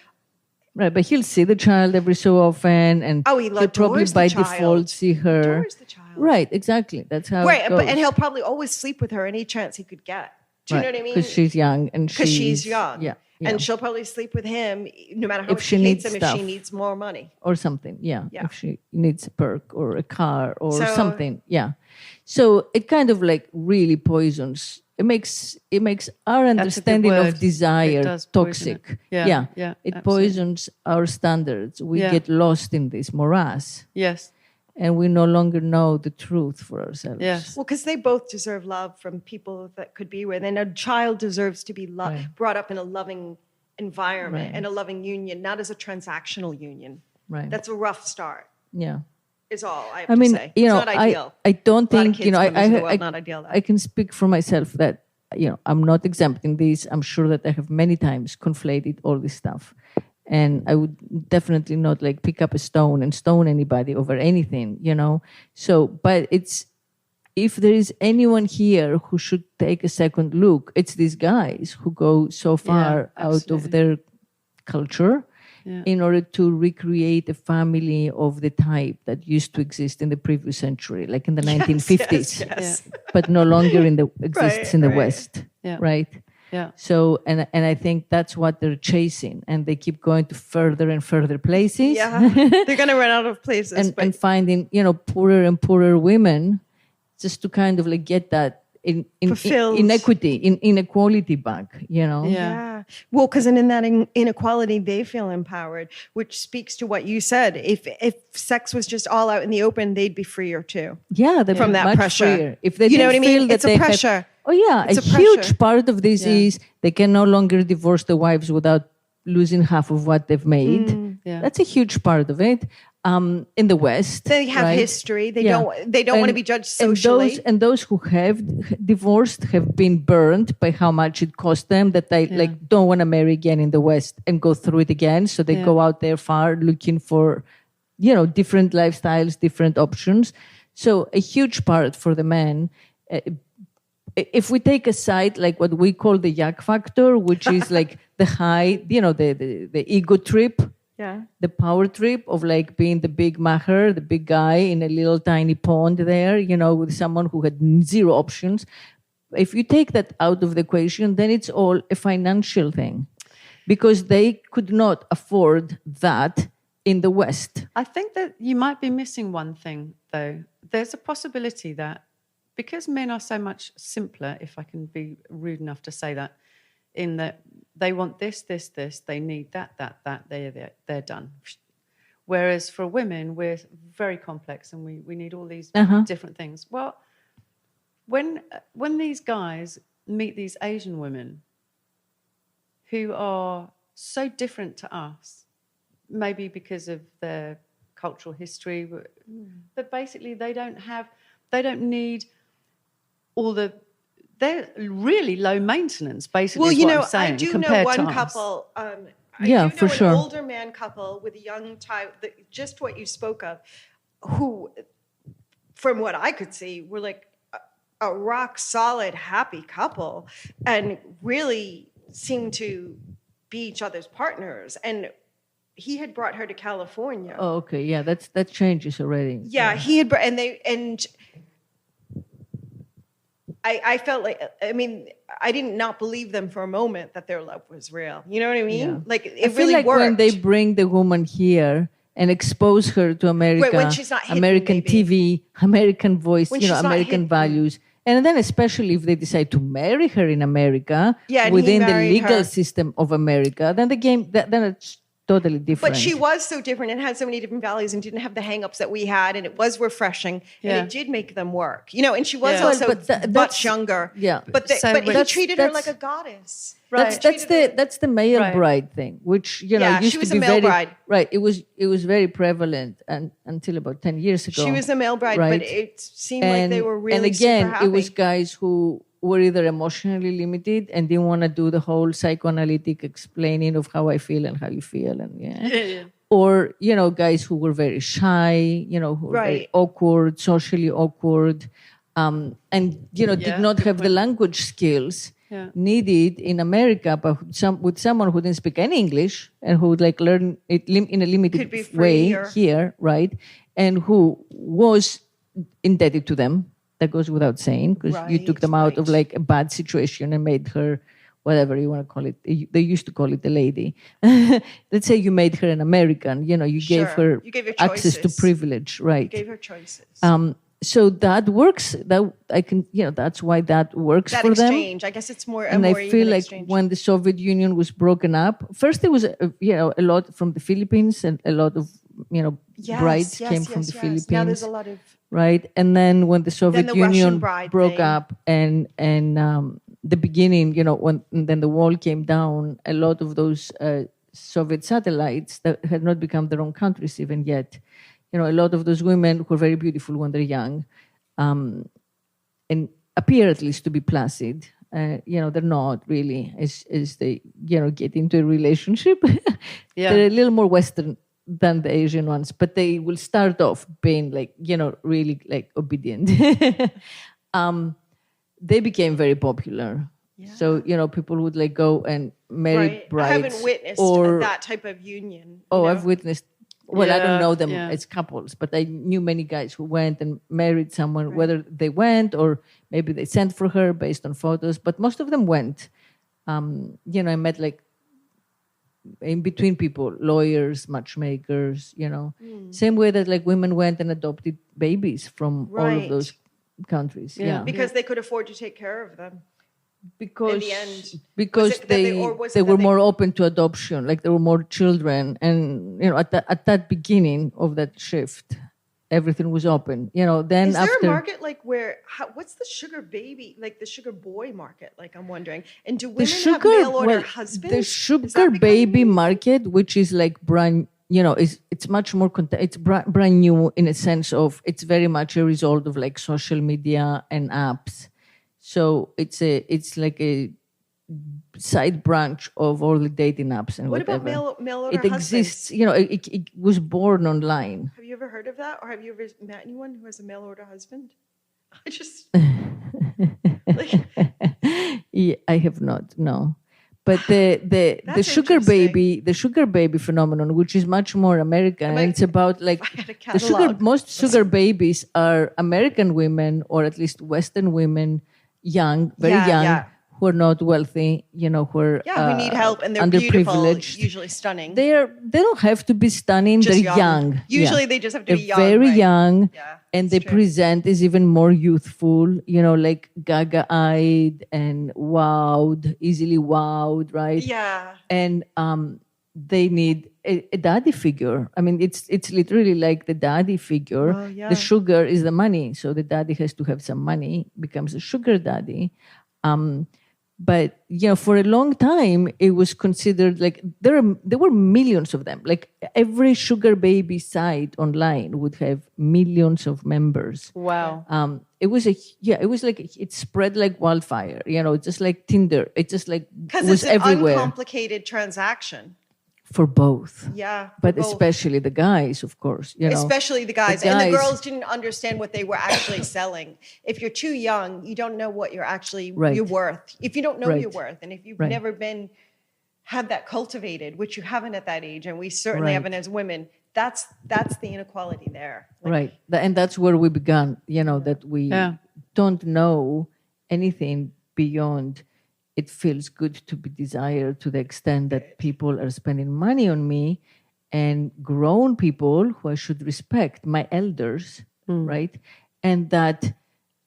A: right, but he'll see the child every so often, and
B: Oh, he
A: he'll probably
B: adores the
A: by
B: child.
A: default see her.
B: Adores the child.
A: Right, exactly. That's how
B: Right,
A: it goes.
B: and he'll probably always sleep with her any chance he could get. Do you know what I mean?
A: Because she's young and
B: Because she's young.
A: Yeah,
B: And she'll probably sleep with him no matter how
A: If
B: much
A: she
B: she hates
A: needs
B: him, if she
A: stuff.
B: needs more money.
A: or something. Yeah,
B: Yeah.
A: if she needs a perk or a car or
B: So-
A: something. Yeah, so it kind of like really poisons. It makes our
C: good
A: understanding
C: word.
A: of
C: It
A: desire
C: does poison
A: toxic.
C: it. Yeah, yeah,
A: It
C: absolutely.
A: poisons our standards. We
C: Yeah.
A: get lost in this morass.
C: Yes.
A: and we no longer know the truth for ourselves.
C: Yes.
B: Well, because they both deserve love from people that could be with, and a child deserves to be brought up in a loving environment and a loving union, not as a transactional union.
A: Right.
B: That's a rough start.
A: Yeah.
B: Is all I have
A: I mean,
B: to say.
A: you know,
B: it's not ideal.
A: I don't think, you know,
B: not ideal.
A: I can speak for myself that, you know, I'm not exempt in this. I'm sure that I have many times conflated all this stuff. And I would definitely not like pick up a stone and stone anybody over anything, you know. So, but it's, if there is anyone here who should take a second look, it's these guys who go so far out of their culture in order to recreate a family of the type that used to exist in the previous century, like in the 1950s,
B: Yes.
A: but no longer exists in the West, right?
C: Yeah.
A: So, and I think that's what they're chasing, and they keep going to further and further places.
B: Yeah, they're going to run out of places.
A: and finding, you know, poorer and poorer women, just to kind of like get that inequality back, you know?
B: Yeah. Well, because in that inequality, they feel empowered, which speaks to what you said. If sex was just all out in the open, they'd be freer too.
A: Yeah, they're
B: from that
A: much
B: pressure.
A: freer. If they
B: You know what I
A: feel
B: mean?
A: that
B: It's
A: they
B: a pressure.
A: Oh yeah,
B: It's
A: a
B: a pressure.
A: huge part of this is they can no longer divorce the wives without losing half of what they've made. That's a huge part of it. In the West,
B: They have history. They don't want to be judged socially.
A: And those who have divorced have been burned by how much it cost them, that they like don't want to marry again in the West and go through it again. So they go out there far looking for, you know, different lifestyles, different options. So a huge part for the men. If we take aside like what we call the yak factor, which is like the high, you know, the ego trip.
B: Yeah.
A: The power trip of like being the big macher, the big guy in a little tiny pond there, you know, with someone who had zero options. If you take that out of the equation, then it's all a financial thing, because they could not afford that in the West.
C: I think that you might be missing one thing, though. There's a possibility that because men are so much simpler, if I can be rude enough to say that, in that they want this, they need that, they're done. Whereas for women, we're very complex and we need all these different things. Well, when these guys meet these Asian women who are so different to us, maybe because of their cultural history, but basically they don't need all the. They're really low maintenance, basically.
B: Well, you know,
C: I'm saying,
B: I do know
C: compared to
B: one
C: us.
B: couple. I
A: Yeah,
B: do know
A: for sure.
B: An older man couple with a young child. Just what you spoke of, who, from what I could see, were like a rock solid, happy couple, and really seemed to be each other's partners. And he had brought her to California.
A: Oh, okay, yeah, that changes already.
B: Yeah, he had, and I felt like, I mean, I did not believe them for a moment that their love was real. You know what I mean?
A: Yeah.
B: Like it
A: I feel
B: really
A: like
B: worked.
A: when they bring the woman here and expose her to America,
B: when she's not hidden,
A: American
B: maybe.
A: TV, American voice,
B: When
A: you know,
B: she's not
A: American
B: hidden.
A: values. And then especially if they decide to marry her in America,
B: and
A: within
B: he
A: the
B: married
A: legal
B: her.
A: system of America, then the game, then it's totally different.
B: But she was so different and had so many different values and didn't have the hangups that we had, and it was refreshing, and it did make them work. You know, and she was
C: Yeah.
B: also
A: Well, but that's-
B: much younger.
A: Yeah.
B: But
C: So
B: but he
C: that's-
B: treated her
A: that's-
B: like a goddess.
A: That's the male
C: Right.
A: bride thing, which you know
B: Yeah,
A: used
B: she was
A: to be
B: a male
A: very
B: bride.
A: right. It was very prevalent and until about 10 years ago.
B: She was a male bride,
A: right?
B: but it seemed like they were really
A: and again,
B: super happy.
A: it was guys who were either emotionally limited and didn't want to do the whole psychoanalytic explaining of how I feel and how you feel, and or you know, guys who were very shy, you know, who were very
B: Right.
A: awkward, socially awkward, and you know, did not
C: good
A: have the
C: point.
A: language skills
C: Yeah.
A: needed in America, but with someone who didn't speak any English and who would like learn it in a limited
B: Could be
A: way
B: freer.
A: here, right? And who was indebted to them. That goes without saying, because you took them out of
B: Right.
A: like a bad situation and made her whatever you want to call it. They used to call it a lady. Let's say you made her an American. You know, you gave
B: Sure.
A: her
B: You gave her
A: access to
B: choices.
A: privilege, right?
B: Gave her choices.
A: So that works. That I can, you know, that's why that works
B: that
A: for them.
B: exchange, I guess it's more a
A: And
B: more
A: I feel
B: even
A: like
B: exchange.
A: when the Soviet Union was broken up, first there was you know, a lot from the Philippines and a lot of brides came from the Philippines.
B: Now there's a lot of
A: right, and then when the Soviet
B: the
A: Union
B: Russian bride
A: broke
B: thing.
A: up and the beginning, when then the wall came down, a lot of those Soviet satellites that had not become their own countries even yet, a lot of those women who are very beautiful when they're young, and appear at least to be placid. They're not really as they get into a relationship. They're a little more Western than the Asian ones, but they will start off being like really like obedient. They became very popular. Yeah. So people would like go and marry brides.
B: I haven't witnessed that type of union.
A: I've witnessed. Well, I don't know them as couples, but I knew many guys who went and married someone, whether they went or maybe they sent for her based on photos, but most of them went. I met like in between people, lawyers, matchmakers, same way that like women went and adopted babies from all of those countries. Yeah.
B: Because they could afford to take care of them.
A: Because
B: in the end,
A: they were more open to adoption, like there were more children, and at that beginning of that shift, everything was open. Then
B: is
A: after
B: there a market like what's the sugar baby, like the sugar boy market? Like I'm wondering, and do women have mail order husbands?
A: The sugar baby market, which is like brand, it's much more it's brand new in a sense of it's very much a result of like social media and apps. So it's like a side branch of all the dating apps and
B: what
A: whatever.
B: About mail order
A: husbands? It exists. It was born online.
B: Have you ever heard of that, or have you ever met anyone who has a mail order husband? I just
A: I have not. No, but the sugar baby phenomenon, which is much more American, and it's about like most sugar babies are American women, or at least Western women. Young, very young, who are not wealthy, who are
B: who need help, and they're beautiful, usually stunning.
A: They don't have to be stunning.
B: Just
A: they're young.
B: Usually, they just have to be young.
A: Very young,
B: yeah,
A: and they present as even more youthful. Like gaga-eyed and easily wowed, right?
B: Yeah,
A: and they need a daddy figure. I mean, it's literally like the daddy figure.
B: Oh, yeah.
A: The sugar is the money, so the daddy has to have some money, becomes a sugar daddy. But for a long time, it was considered like there were millions of them. Like every sugar baby site online would have millions of members.
C: Wow.
A: It was like it spread like wildfire. Just like Tinder. It just like was everywhere.
B: It's an uncomplicated transaction.
A: For both.
B: Yeah.
A: But especially the guys, of course.
B: Especially the guys. And the girls didn't understand what they were actually selling. If you're too young, you don't know what you're actually your worth. If you don't know your worth, and if you've never had that cultivated, which you haven't at that age, and we certainly haven't as women, that's the inequality there.
A: Right. And that's where we began, that we don't know anything beyond it feels good to be desired to the extent that people are spending money on me, and grown people who I should respect, my elders, right? And that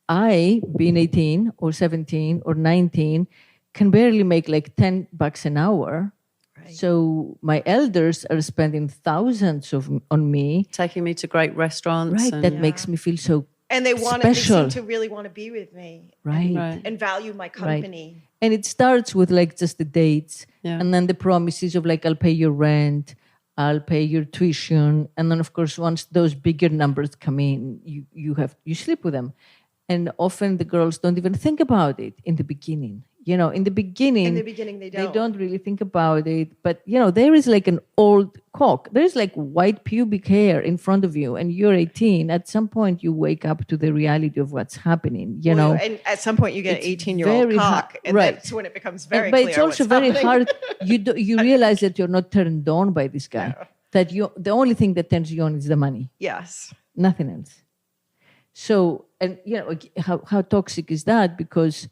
A: I, being 18 or 17 or 19, can barely make like $10 an hour. Right. So my elders are spending thousands on me.
C: Taking me to great restaurants.
A: Right, that makes me feel so
B: and they seem to really want to be with me.
A: Right.
B: And value my company.
A: Right. And it starts with like just the dates, and then the promises of like, I'll pay your rent, I'll pay your tuition. And then of course, once those bigger numbers come in, you sleep with them. And often the girls don't even think about it in the beginning. In the beginning they don't really think about it. But, there is like an old cock. There's like white pubic hair in front of you, and you're 18. At some point, you wake up to the reality of what's happening, And
B: at some point, you get an 18-year-old cock. And that's when it becomes very clear.
A: But it's also very hard. You realize that you're not turned on by this guy. No. That the only thing that turns you on is the money.
B: Yes.
A: Nothing else. So, and, how toxic is that? Because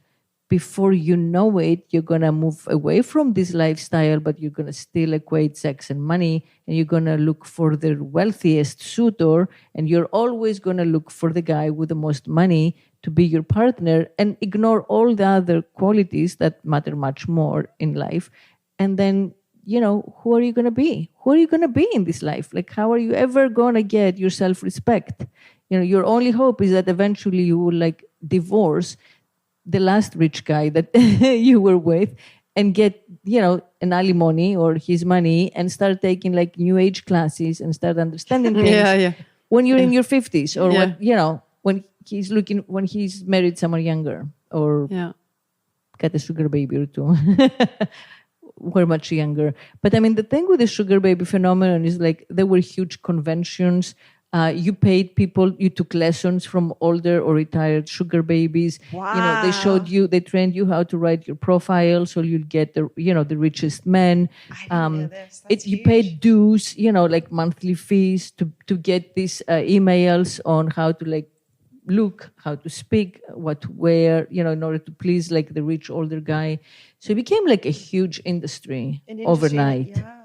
A: before you know it, you're going to move away from this lifestyle, but you're going to still equate sex and money, and you're going to look for the wealthiest suitor, and you're always going to look for the guy with the most money to be your partner, and ignore all the other qualities that matter much more in life. And then who are you going to be? Who are you going to be in this life? Like, how are you ever going to get your self-respect? Your only hope is that eventually you will like divorce the last rich guy that you were with and get, an alimony or his money and start taking like new age classes and start understanding things when you're in your 50s or when he's married someone younger or got a sugar baby or two. We're much younger. But I mean, the thing with the sugar baby phenomenon is like there were huge conventions. You paid people, you took lessons from older or retired sugar babies.
B: Wow.
A: They trained you how to write your profile so you'd get the richest men.
B: I didn't know this. That's
A: You
B: huge.
A: paid dues, like monthly fees to get these emails on how to like look, how to speak, what to wear, in order to please like the rich older guy. So it became like a huge industry overnight.
B: Yeah.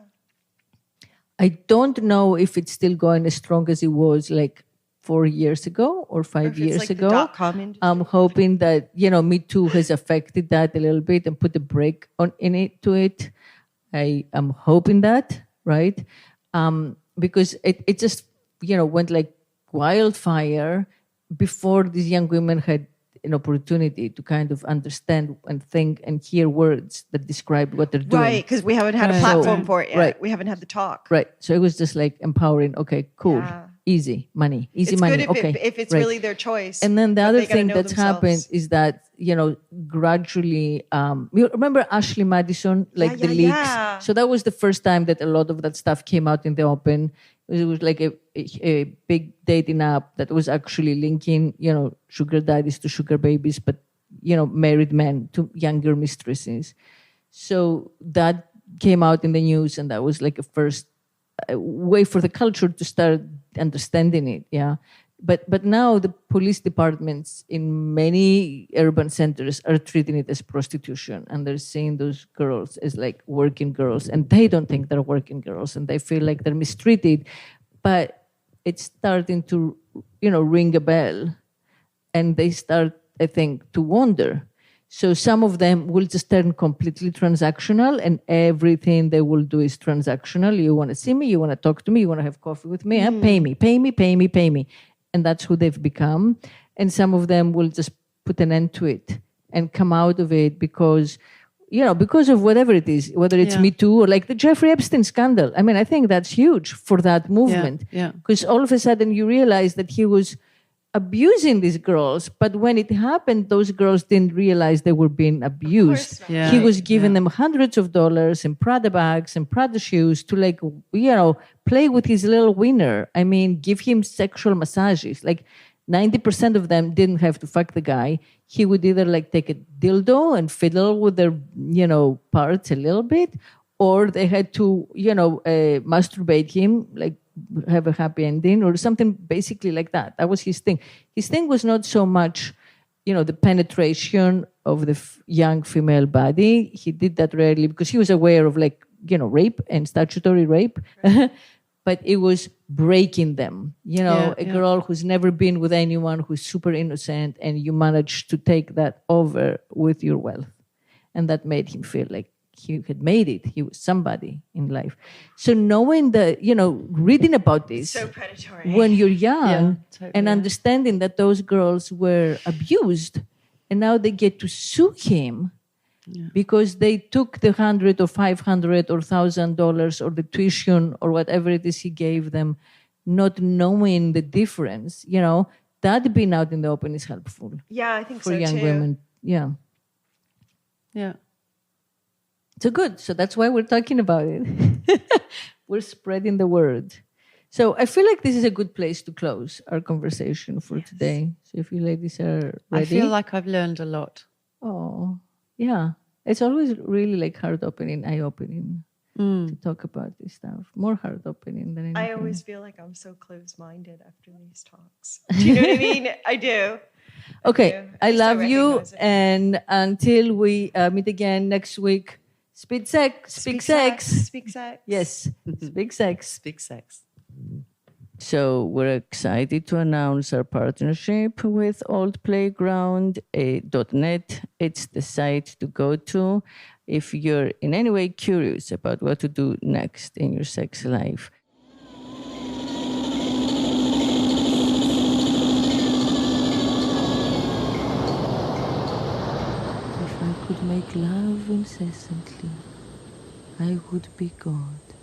A: I don't know if it's still going as strong as it was like 4 years ago or 5 years
B: like
A: ago.
B: The .com industry.
A: I'm hoping that, Me Too has affected that a little bit and put a break to it. I am hoping that, right? Because it just, went like wildfire before these young women had an opportunity to kind of understand and think and hear words that describe what they're doing.
B: Right, because we haven't had a platform for it yet.
A: Right.
B: We haven't had the talk.
A: Right. So it was just like empowering. Okay, cool.
B: Yeah.
A: Easy money.
B: It's
A: money.
B: good
A: Okay.
B: if it's
A: right.
B: really their choice.
A: And then the
B: but
A: other
B: they gotta
A: thing
B: know
A: that's
B: themselves.
A: happened is that, gradually, you remember Ashley Madison, like the leaks?
B: Yeah.
A: So that was the first time that a lot of that stuff came out in the open. It was like a big dating app that was actually linking, sugar daddies to sugar babies, but, married men to younger mistresses. So that came out in the news, and that was like a first way for the culture to start understanding it. Yeah. But now the police departments in many urban centers are treating it as prostitution, and they're seeing those girls as like working girls, and they don't think they're working girls, and they feel like they're mistreated. But it's starting to, ring a bell, and they start, I think, to wonder. So some of them will just turn completely transactional, and everything they will do is transactional. You want to see me, you want to talk to me, you want to have coffee with me, pay me, pay me, pay me, pay me. And that's who they've become. And some of them will just put an end to it and come out of it because of whatever it is, whether it's Me Too or like the Jeffrey Epstein scandal. I mean, I think that's huge for that movement. Because all of a sudden you realize that he was abusing these girls, but when it happened, those girls didn't realize they were being abused. He was giving them hundreds of dollars and Prada bags and Prada shoes to like, play with his little wiener. I mean, give him sexual massages. Like 90% of them didn't have to fuck the guy. He would either like take a dildo and fiddle with their, parts a little bit, or they had to, masturbate him, like have a happy ending or something basically like that. That was his thing. His thing was not so much, the penetration of the young female body. He did that rarely because he was aware of like, rape and statutory rape. But it was breaking them, a girl who's never been with anyone, who's super innocent, and you managed to take that over with your wealth. And that made him feel like he had made it. He was somebody in life. So knowing that, reading about this
B: so predatory
A: when you're young and understanding that those girls were abused and now they get to sue him because they took the $100 or $500 or $1,000 or the tuition or whatever it is he gave them, not knowing the difference, that being out in the open is helpful.
B: Yeah, I think
A: for
B: so
A: young
B: too.
A: women. Yeah.
C: Yeah.
A: So good. So that's why we're talking about it. We're spreading the word. So I feel like this is a good place to close our conversation for today. So if you ladies are ready.
C: I feel like I've learned a lot.
A: Oh, yeah. It's always really like heart-opening, eye-opening to talk about this stuff. More heart-opening than anything.
B: I always feel like I'm so close-minded after these talks. Do you know what I mean? I do.
A: Okay. I
B: Just
A: love you.
B: recognize it.
A: And until we meet again next week, speak sex.
B: Speak sex.
A: Yes. Speak sex.
C: Speak sex.
A: So we're excited to announce our partnership with oldplayground.net. It's the site to go to. if you're in any way curious about what to do next in your sex life. If I could make love incessantly, I would be God.